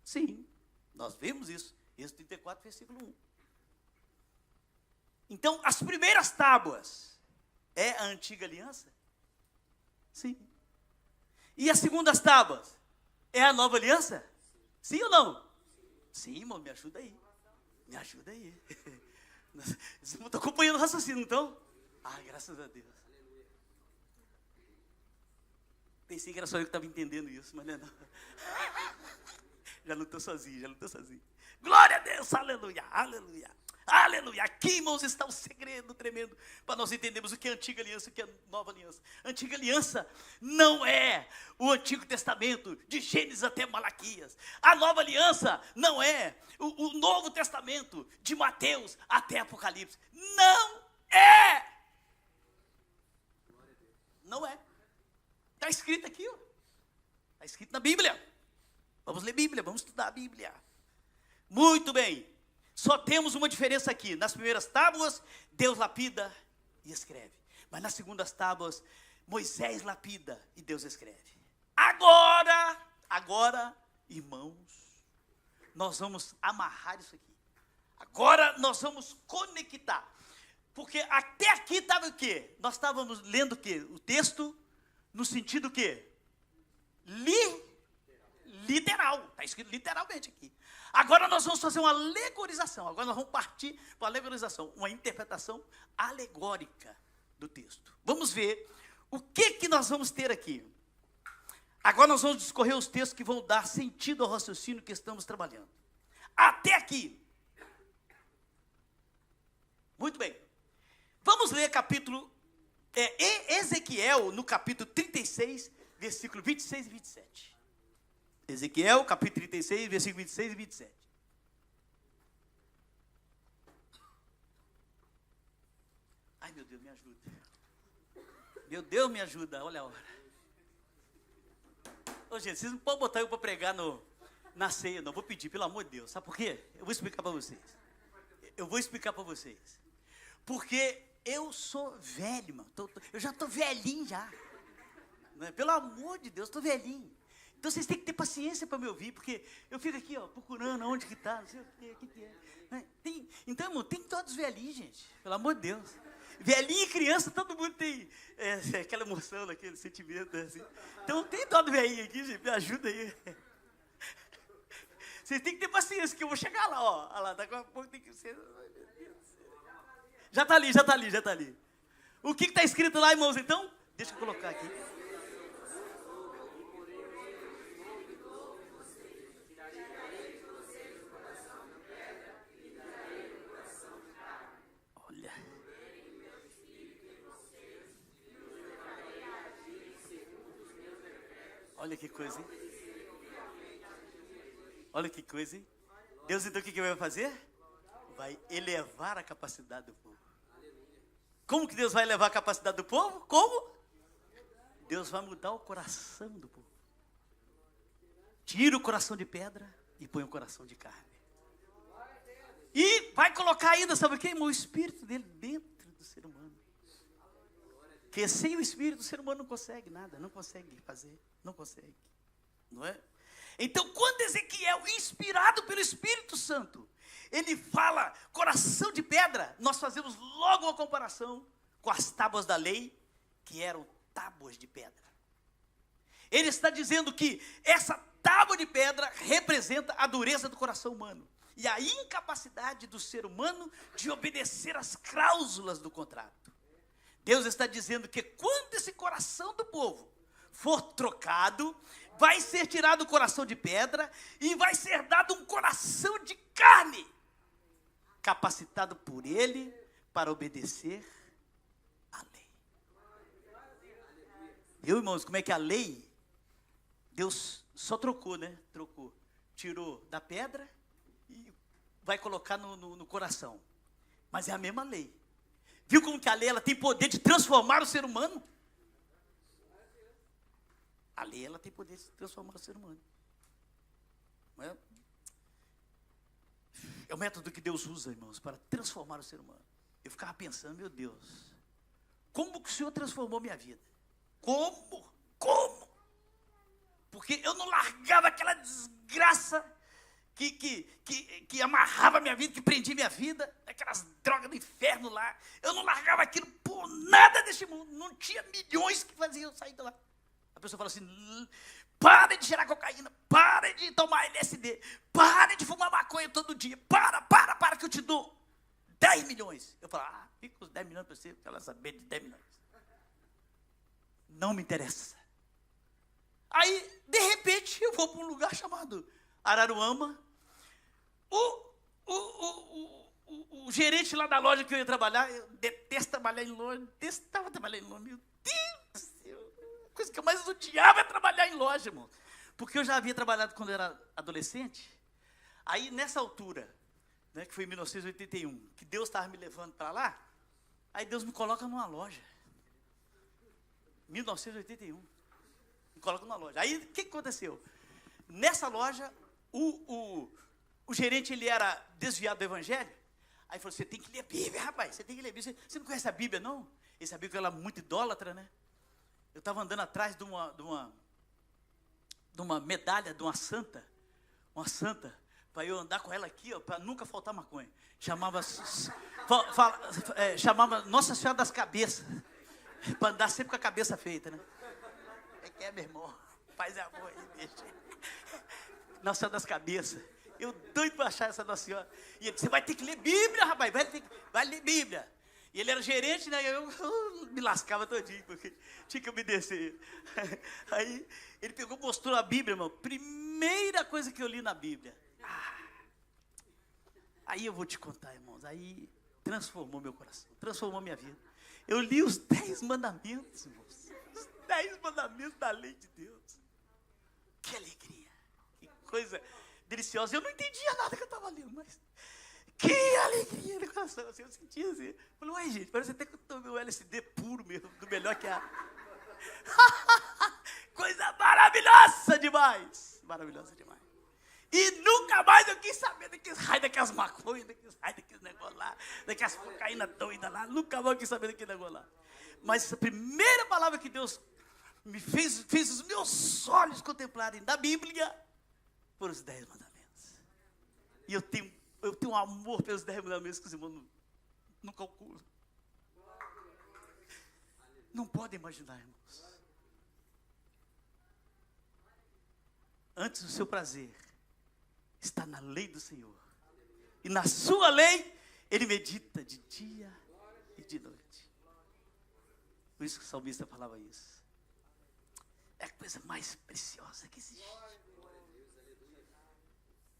Sim, nós vimos isso. Êxodo 34, versículo 1. Então, as primeiras tábuas é a antiga aliança? Sim. E as segundas tábuas é a nova aliança? Sim ou não? Sim, irmão, me ajuda aí. Me ajuda aí. Vocês não estão acompanhando o raciocínio, então? Ah, graças a Deus. Pensei que era só eu que estava entendendo isso, mas não é não. Já não estou sozinho. Glória a Deus, aleluia, aleluia. Aleluia. Aqui, irmãos, está o segredo tremendo para nós entendermos o que é a antiga aliança e o que é a nova aliança. A antiga aliança não é o Antigo Testamento, de Gênesis até Malaquias. A nova aliança não é o Novo Testamento, de Mateus até Apocalipse. Não é. Não é. Está escrito aqui, ó. Está escrito na Bíblia. Vamos ler Bíblia, vamos estudar a Bíblia. Muito bem. Só temos uma diferença aqui. Nas primeiras tábuas, Deus lapida e escreve. Mas nas segundas tábuas, Moisés lapida e Deus escreve. Agora, irmãos, nós vamos amarrar isso aqui. Agora nós vamos conectar. Porque até aqui estava o quê? Nós estávamos lendo o quê? O texto no sentido o quê? Literal. Está escrito literalmente aqui. Agora nós vamos fazer uma alegorização. Agora nós vamos partir para a alegorização. Uma interpretação alegórica do texto. Vamos ver o que nós vamos ter aqui. Agora nós vamos discorrer os textos que vão dar sentido ao raciocínio que estamos trabalhando. Até aqui. Muito bem. Vamos ler Ezequiel, no capítulo 36, versículo 26 e 27. Ezequiel, capítulo 36, versículo 26 e 27. Ai, meu Deus, me ajuda. Meu Deus, me ajuda, olha a hora. Ô, gente, vocês não podem botar eu para pregar na ceia, não. Vou pedir, pelo amor de Deus. Sabe por quê? Eu vou explicar para vocês. Porque eu sou velho, mano. Eu já estou velhinho já. Pelo amor de Deus, estou velhinho. Então vocês têm que ter paciência para me ouvir, porque eu fico aqui, ó, procurando onde que está, não sei o que é. Então, irmão, tem todos velhinhos, gente, pelo amor de Deus. Velhinho e criança, todo mundo tem aquela emoção, aquele sentimento, assim. Então tem todo velhinho aqui, gente, me ajuda aí. Vocês têm que ter paciência, que eu vou chegar lá, ó. Olha lá, daqui a pouco tem que ser... Já está ali. O que está escrito lá, irmãos, então? Deixa eu colocar aqui. Olha que coisa, hein? Olha que coisa, hein? Deus, então, o que vai fazer? Vai elevar a capacidade do povo. Como que Deus vai elevar a capacidade do povo? Como? Deus vai mudar o coração do povo. Tira o coração de pedra e põe o coração de carne. E vai colocar ainda, sabe o que? O espírito dele dentro do ser humano. Porque sem o espírito, o ser humano não consegue nada, não consegue fazer, não consegue. Não é? Então, quando Ezequiel, inspirado pelo Espírito Santo, ele fala coração de pedra, nós fazemos logo uma comparação com as tábuas da lei, que eram tábuas de pedra. Ele está dizendo que essa tábua de pedra representa a dureza do coração humano e a incapacidade do ser humano de obedecer às cláusulas do contrato. Deus está dizendo que quando esse coração do povo for trocado, vai ser tirado o coração de pedra e vai ser dado um coração de carne, capacitado por Ele para obedecer à lei. Viu, irmãos, como é que a lei, Deus só trocou, né? Trocou, tirou da pedra e vai colocar no coração. Mas é a mesma lei. Viu como que a lei ela tem poder de transformar o ser humano? A lei ela tem poder de transformar o ser humano. Não é? É o método que Deus usa, irmãos, para transformar o ser humano. Eu ficava pensando, meu Deus, como que o Senhor transformou minha vida? Como? Porque eu não largava aquela desgraça que amarrava minha vida, que prendia minha vida, aquelas drogas do inferno lá. Eu não largava aquilo por nada deste mundo. Não tinha milhões que faziam eu sair de lá. A pessoa fala assim, para de cheirar cocaína, para de tomar LSD, para de fumar maconha todo dia, para que eu te dou 10 milhões. Eu falo, fica os 10 milhões para você, porque ela saber de 10 milhões. Não me interessa. Aí, de repente, eu vou para um lugar chamado Araruama. O gerente lá da loja que eu ia trabalhar, eu detesto trabalhar em loja, detestava trabalhar em loja, meu Deus do céu. A coisa que eu mais odiava é trabalhar em loja, irmão. Porque eu já havia trabalhado quando eu era adolescente. Aí, nessa altura, né, que foi em 1981, que Deus estava me levando para lá, aí Deus me coloca numa loja. 1981. Me coloca numa loja. Aí, o que aconteceu? Nessa loja, o gerente, ele era desviado do evangelho. Aí falou, você tem que ler a Bíblia, rapaz. Você tem que ler a Bíblia. Você não conhece a Bíblia, não? Ele sabia que eu era muito idólatra, né? Eu estava andando atrás de uma medalha de uma santa, para eu andar com ela aqui, para nunca faltar maconha. Chamava Nossa Senhora das Cabeças, para andar sempre com a cabeça feita, né? É, meu irmão, paz e amor aí, deixa. Nossa Senhora das Cabeças. Eu doido para achar essa Nossa Senhora. E ele disse, você vai ter que ler Bíblia, rapaz, vai ler Bíblia. E ele era gerente, né? Eu me lascava todinho, porque tinha que obedecer. Aí ele pegou, mostrou a Bíblia, irmão. Primeira coisa que eu li na Bíblia. Aí eu vou te contar, irmãos. Aí transformou meu coração, transformou minha vida. Eu li os 10 mandamentos, irmãos. Os 10 mandamentos da lei de Deus. Que alegria, que coisa deliciosa. Eu não entendia nada que eu estava lendo, mas que alegria no coração. Assim, eu sentia assim. Falei, ué, gente, parece até que eu tomei o LSD puro mesmo, do melhor que há. Coisa maravilhosa demais. Maravilhosa demais. E nunca mais eu quis saber daqueles raios, daquelas maconhas, daqueles negócios lá, daquelas cocaína doidas lá. Nunca mais eu quis saber daquele negócio lá. Mas a primeira palavra que Deus me fez os meus olhos contemplarem da Bíblia foram os 10 mandamentos. E eu tenho um amor pelos 10 mandamentos que os irmãos não calculam. Não podem imaginar, irmãos. Antes do seu prazer está na lei do Senhor. E na sua lei, ele medita de dia e de noite. Por isso que o salmista falava isso. É a coisa mais preciosa que existe.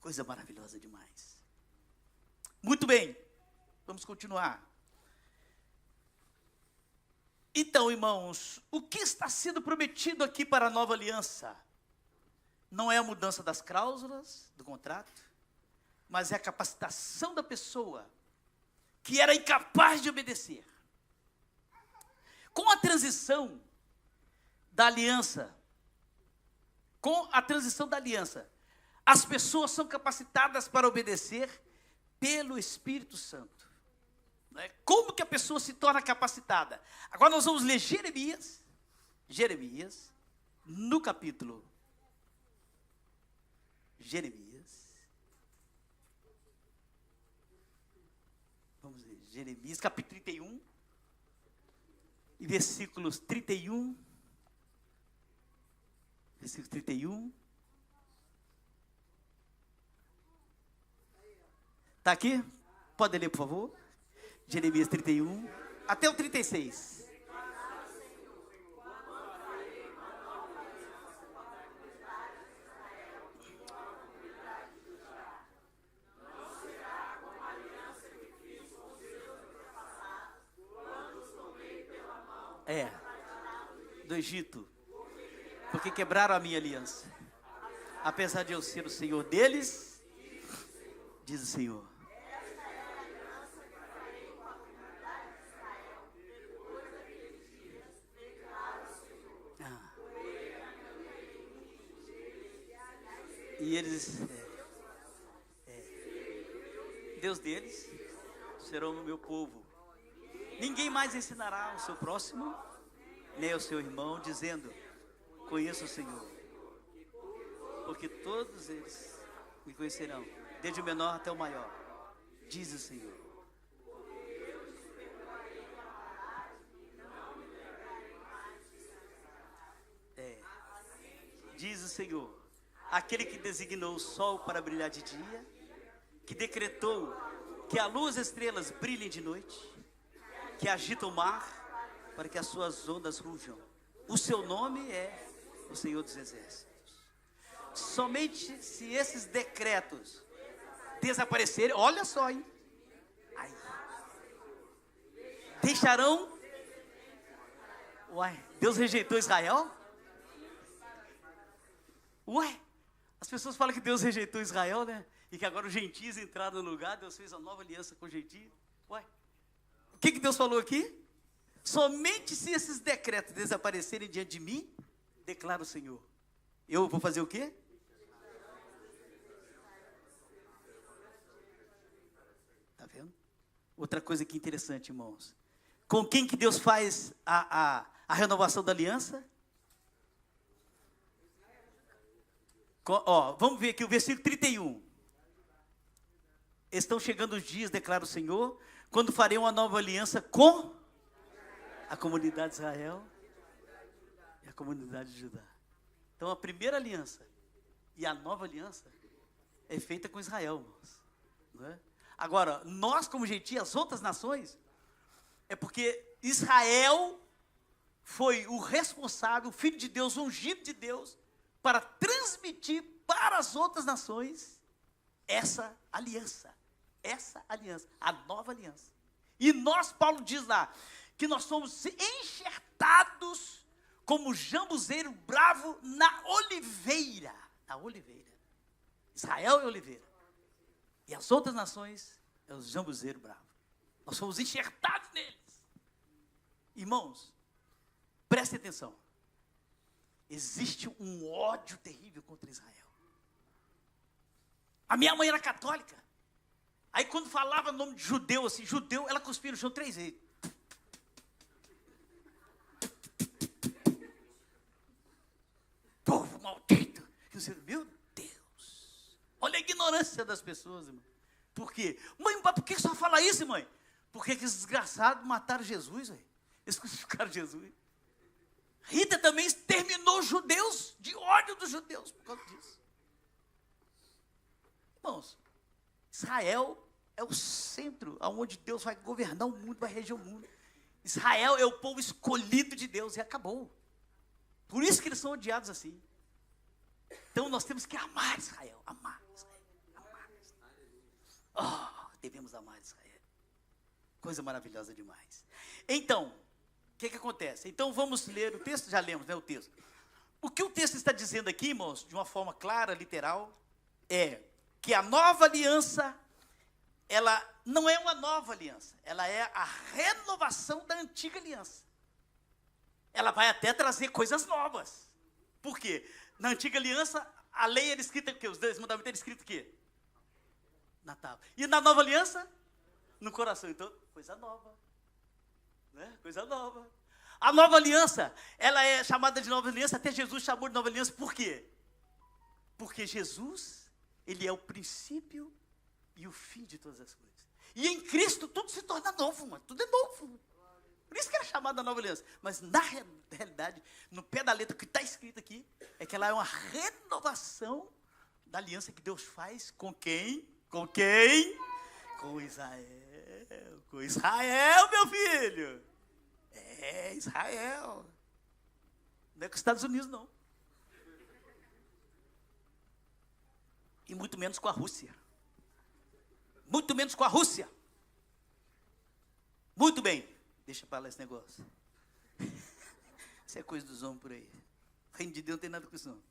Coisa maravilhosa demais. Muito bem, vamos continuar. Então, irmãos, o que está sendo prometido aqui para a nova aliança? Não é a mudança das cláusulas do contrato, mas é a capacitação da pessoa que era incapaz de obedecer. Com a transição da aliança, as pessoas são capacitadas para obedecer pelo Espírito Santo. Como que a pessoa se torna capacitada? Agora nós vamos ler Jeremias, no capítulo vamos ler Jeremias, capítulo 31, e versículos 31 versículo 31. Está aqui? Pode ler, por favor? Jeremias 31, até o 36. Do Egito, porque quebraram a minha aliança. Apesar de eu ser o Senhor deles, diz o Senhor. E eles, Deus deles, serão o meu povo. Ninguém mais ensinará ao seu próximo, nem ao seu irmão, dizendo: conheço o Senhor. Porque todos eles me conhecerão, desde o menor até o maior, diz o Senhor. Diz o Senhor, aquele que designou o sol para brilhar de dia, que decretou que a luz e as estrelas brilhem de noite, que agita o mar para que as suas ondas rujam. O seu nome é o Senhor dos Exércitos. Somente se esses decretos desaparecerem, olha só, hein? Aí, deixarão. Uai, Deus rejeitou Israel? Ué, as pessoas falam que Deus rejeitou Israel, né? E que agora os gentios entraram no lugar, Deus fez uma nova aliança com os gentios. Ué, o que Deus falou aqui? Somente se esses decretos desaparecerem diante de mim, declara o Senhor, eu vou fazer o quê? Tá vendo? Outra coisa que interessante, irmãos. Com quem que Deus faz a renovação da aliança? Vamos ver aqui o versículo 31. Estão chegando os dias, declara o Senhor, quando farei uma nova aliança com a comunidade de Israel e a comunidade de Judá. Então a primeira aliança e a nova aliança é feita com Israel, irmãos. Não é? Agora, nós como gentios, as outras nações, é porque Israel foi o responsável, o Filho de Deus, o ungido de Deus, para transmitir para as outras nações essa aliança, a nova aliança. E nós, Paulo diz lá, que nós somos enxertados como jambuzeiro bravo na oliveira. Israel é oliveira. E as outras nações é o jambuzeiro bravo. Nós somos enxertados neles. Irmãos, prestem atenção. Existe um ódio terrível contra Israel. A minha mãe era católica. Aí quando falava o nome de judeu, assim, judeu, ela cuspia no chão 3 vezes. Povo maldito. Meu Deus. Olha a ignorância das pessoas, irmão. Por quê? Mãe, por que só fala isso, mãe? Porque aqueles desgraçados mataram Jesus, velho. Eles crucificaram Jesus. Rita também exterminou os judeus, de ódio dos judeus, por causa disso. Irmãos, Israel é o centro, onde Deus vai governar o mundo, vai reger o mundo. Israel é o povo escolhido de Deus e acabou. Por isso que eles são odiados assim. Então nós temos que amar Israel, amar Israel. Devemos amar Israel. Coisa maravilhosa demais. Então, o que acontece? Então vamos ler o texto, já lemos, né, o texto. O que o texto está dizendo aqui, irmãos, de uma forma clara, literal, é que a nova aliança, ela não é uma nova aliança, ela é a renovação da antiga aliança. Ela vai até trazer coisas novas. Por quê? Na antiga aliança, a lei era escrita o quê? Os 10 mandamentos eram escritos o quê? Na tábua. E na nova aliança? No coração. Então, coisa nova. Né? Coisa nova. A nova aliança, ela é chamada de nova aliança, até Jesus chamou de nova aliança, por quê? Porque Jesus, ele é o princípio e o fim de todas as coisas. E em Cristo tudo se torna novo, mano. Tudo é novo. Por isso que era chamada nova aliança. Mas na realidade, no pé da letra, o que está escrito aqui, é que ela é uma renovação da aliança que Deus faz com quem? Com quem? Com Israel. Com Israel, meu filho. É, Israel. Não é com os Estados Unidos, não. E muito menos com a Rússia. Muito menos com a Rússia. Muito bem. Deixa para lá esse negócio. Isso é coisa dos homens por aí. O reino de Deus não tem nada com isso, não.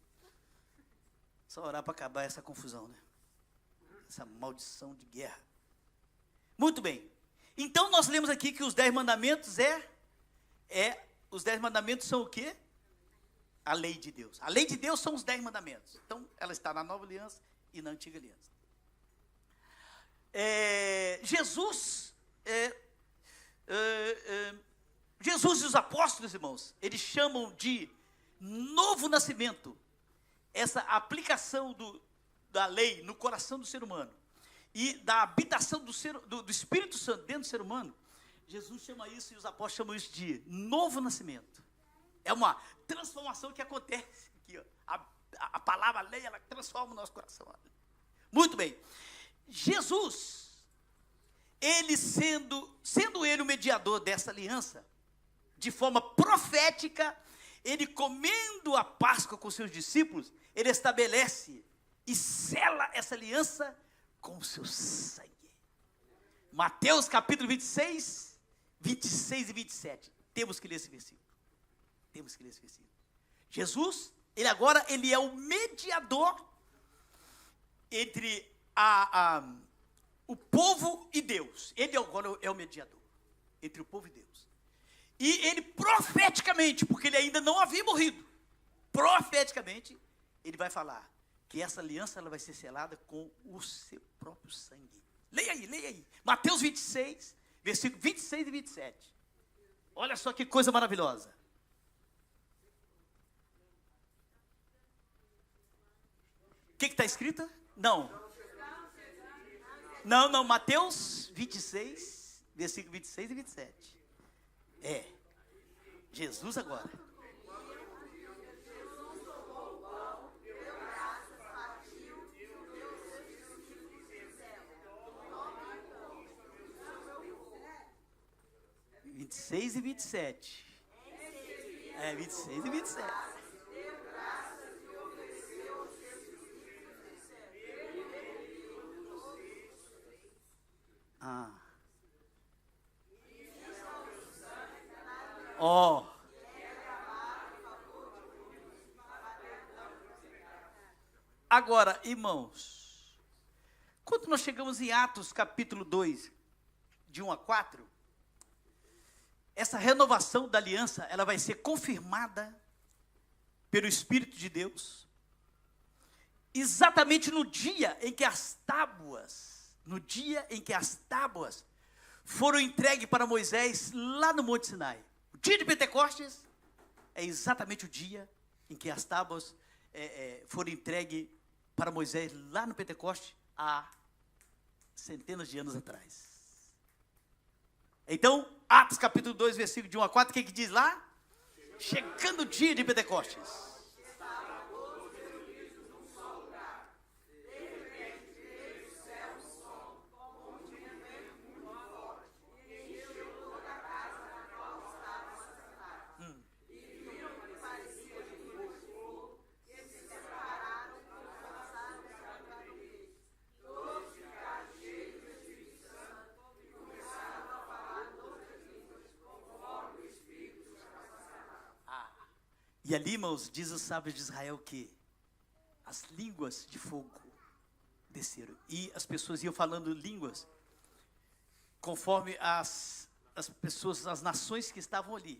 Só orar para acabar essa confusão, né? Essa maldição de guerra. Muito bem. Então, nós lemos aqui que os 10 mandamentos os 10 mandamentos são o quê? A lei de Deus. A lei de Deus são os 10 mandamentos. Então, ela está na nova aliança e na antiga aliança. Jesus e os apóstolos, irmãos, eles chamam de novo nascimento essa aplicação da lei no coração do ser humano e da habitação do Espírito Santo dentro do ser humano. Jesus chama isso e os apóstolos chamam isso de novo nascimento. É uma transformação que acontece aqui, ó. A palavra lei, ela transforma o nosso coração. Muito bem. Jesus, ele sendo ele o mediador dessa aliança, de forma profética, ele comendo a Páscoa com seus discípulos, ele estabelece e sela essa aliança com o seu sangue. Mateus capítulo 26 e 27. Temos que ler esse versículo. Jesus, ele é o mediador entre o povo e Deus. Ele agora é o mediador entre o povo e Deus. E ele profeticamente, porque ele ainda não havia morrido, profeticamente, ele vai falar que essa aliança ela vai ser selada com o seu próprio sangue. Leia aí. Mateus 26, versículo 26 e 27. Olha só que coisa maravilhosa. O que está escrito? Não, Mateus 26, versículo 26 e 27. Jesus agora. Vinte e seis e 27. 26 e 27. Agora, irmãos, quando nós chegamos em Atos capítulo 2, de 1 a 4, essa renovação da aliança, ela vai ser confirmada pelo Espírito de Deus, exatamente no dia em que as tábuas foram entregues para Moisés lá no Monte Sinai. O dia de Pentecostes é exatamente o dia em que as tábuas foram entregues para Moisés lá no Pentecoste há centenas de anos atrás. Então, Atos capítulo 2, versículo de 1 a 4, o que diz lá? Chegando o dia de Pentecostes. E ali, irmãos, diz os sábios de Israel que as línguas de fogo desceram. E as pessoas iam falando línguas conforme as pessoas, as nações que estavam ali.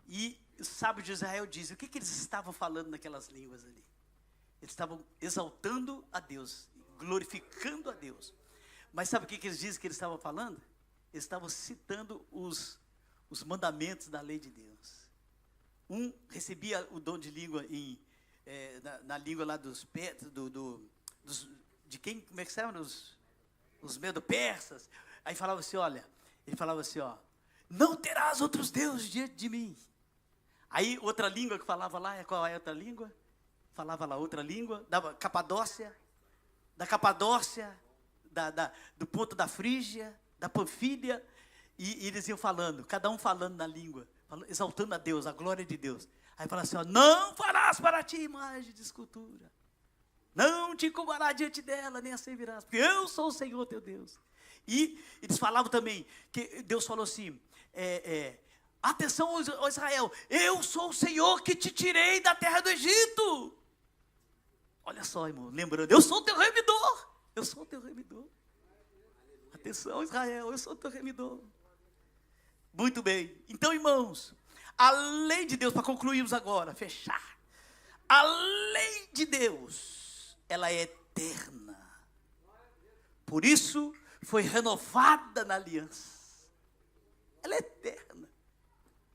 E os sábios de Israel dizem, o que eles estavam falando naquelas línguas ali? Eles estavam exaltando a Deus, glorificando a Deus. Mas sabe o que eles dizem que eles estavam falando? Eles estavam citando os mandamentos da lei de Deus. Um recebia o dom de língua na língua lá dos de quem, como é que se chama? Os medo-persas. Aí falava assim, ele falava assim, não terás outros deuses diante de mim. Aí outra língua que falava lá, qual é a outra língua? falava lá outra língua, da Capadócia, do ponto da Frígia, da Panfília, e eles iam falando, cada um falando na língua, exaltando a Deus, a glória de Deus. Aí fala assim, ó, não farás para ti imagem de escultura, não te curvarás diante dela, nem a servirás, porque eu sou o Senhor teu Deus. E eles falavam também, que Deus falou assim, atenção, ó Israel, eu sou o Senhor que te tirei da terra do Egito. Olha só, irmão, lembrando, eu sou o teu remidor. Eu sou o teu remidor. Atenção, Israel, eu sou o teu remidor. Muito bem. Então, irmãos, a lei de Deus, para concluirmos agora, fechar. A lei de Deus, ela é eterna. Por isso, foi renovada na aliança. Ela é eterna.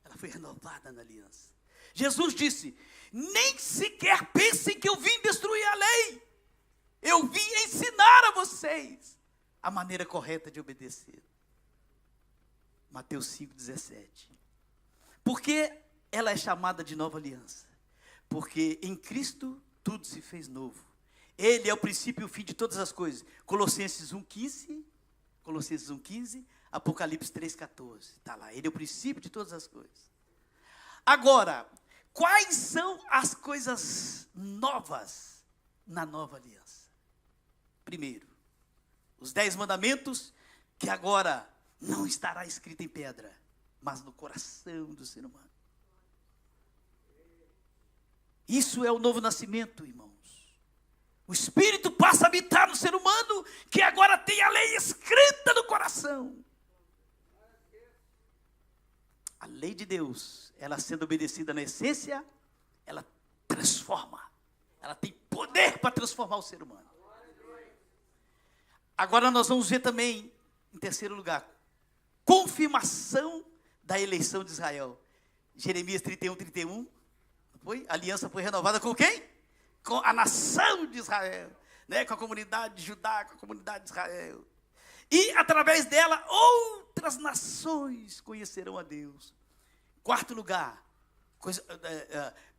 Ela foi renovada na aliança. Jesus disse, nem sequer pensem que eu vim destruir a lei. Eu vim ensinar a vocês a maneira correta de obedecer. Mateus 5,17. Por que ela é chamada de nova aliança? Porque em Cristo tudo se fez novo. Ele é o princípio e o fim de todas as coisas. Colossenses 1,15, Apocalipse 3,14. Está lá, ele é o princípio de todas as coisas. Agora, quais são as coisas novas na nova aliança? Primeiro, os 10 mandamentos, que agora não estará escrito em pedra, mas no coração do ser humano. Isso é o novo nascimento, irmãos. O Espírito passa a habitar no ser humano, que agora tem a lei escrita no coração. A lei de Deus, ela sendo obedecida na essência, ela transforma. Ela tem poder para transformar o ser humano. Agora nós vamos ver também, em terceiro lugar, confirmação da eleição de Israel. Jeremias 31. A aliança foi renovada com quem? Com a nação de Israel, né? Com a comunidade de Judá, com a comunidade de Israel. E através dela, outras nações conhecerão a Deus. Quarto lugar,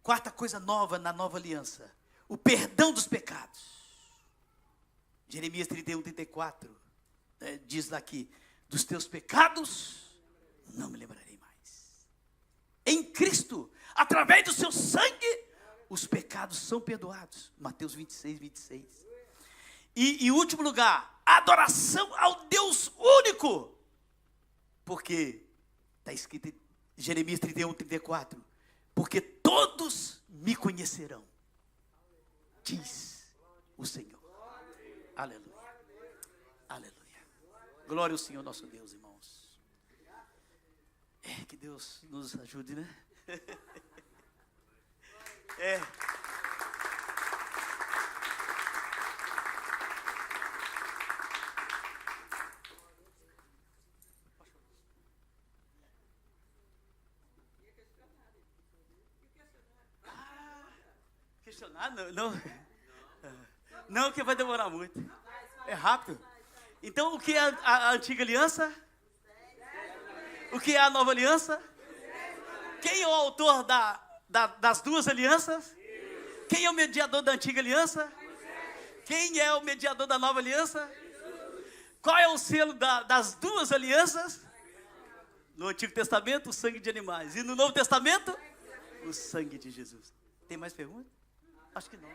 quarta coisa nova na nova aliança, o perdão dos pecados. Jeremias 31:34, diz aqui, dos teus pecados não me lembrarei mais. Em Cristo, através do seu sangue, os pecados são perdoados. Mateus 26. E em último lugar, adoração ao Deus único. Porque está escrito em Jeremias 31:34, porque todos me conhecerão, diz o Senhor. Aleluia. Aleluia. Glória ao Senhor nosso Deus, irmãos. Que Deus nos ajude, né? Questionar? Não, que vai demorar muito. É rápido. Então, o que é a antiga aliança? O que é a nova aliança? Quem é o autor das duas alianças? Quem é o mediador da antiga aliança? Quem é o mediador da nova aliança? Qual é o selo das duas alianças? No Antigo Testamento, o sangue de animais. E no Novo Testamento, o sangue de Jesus. Tem mais perguntas? Acho que não.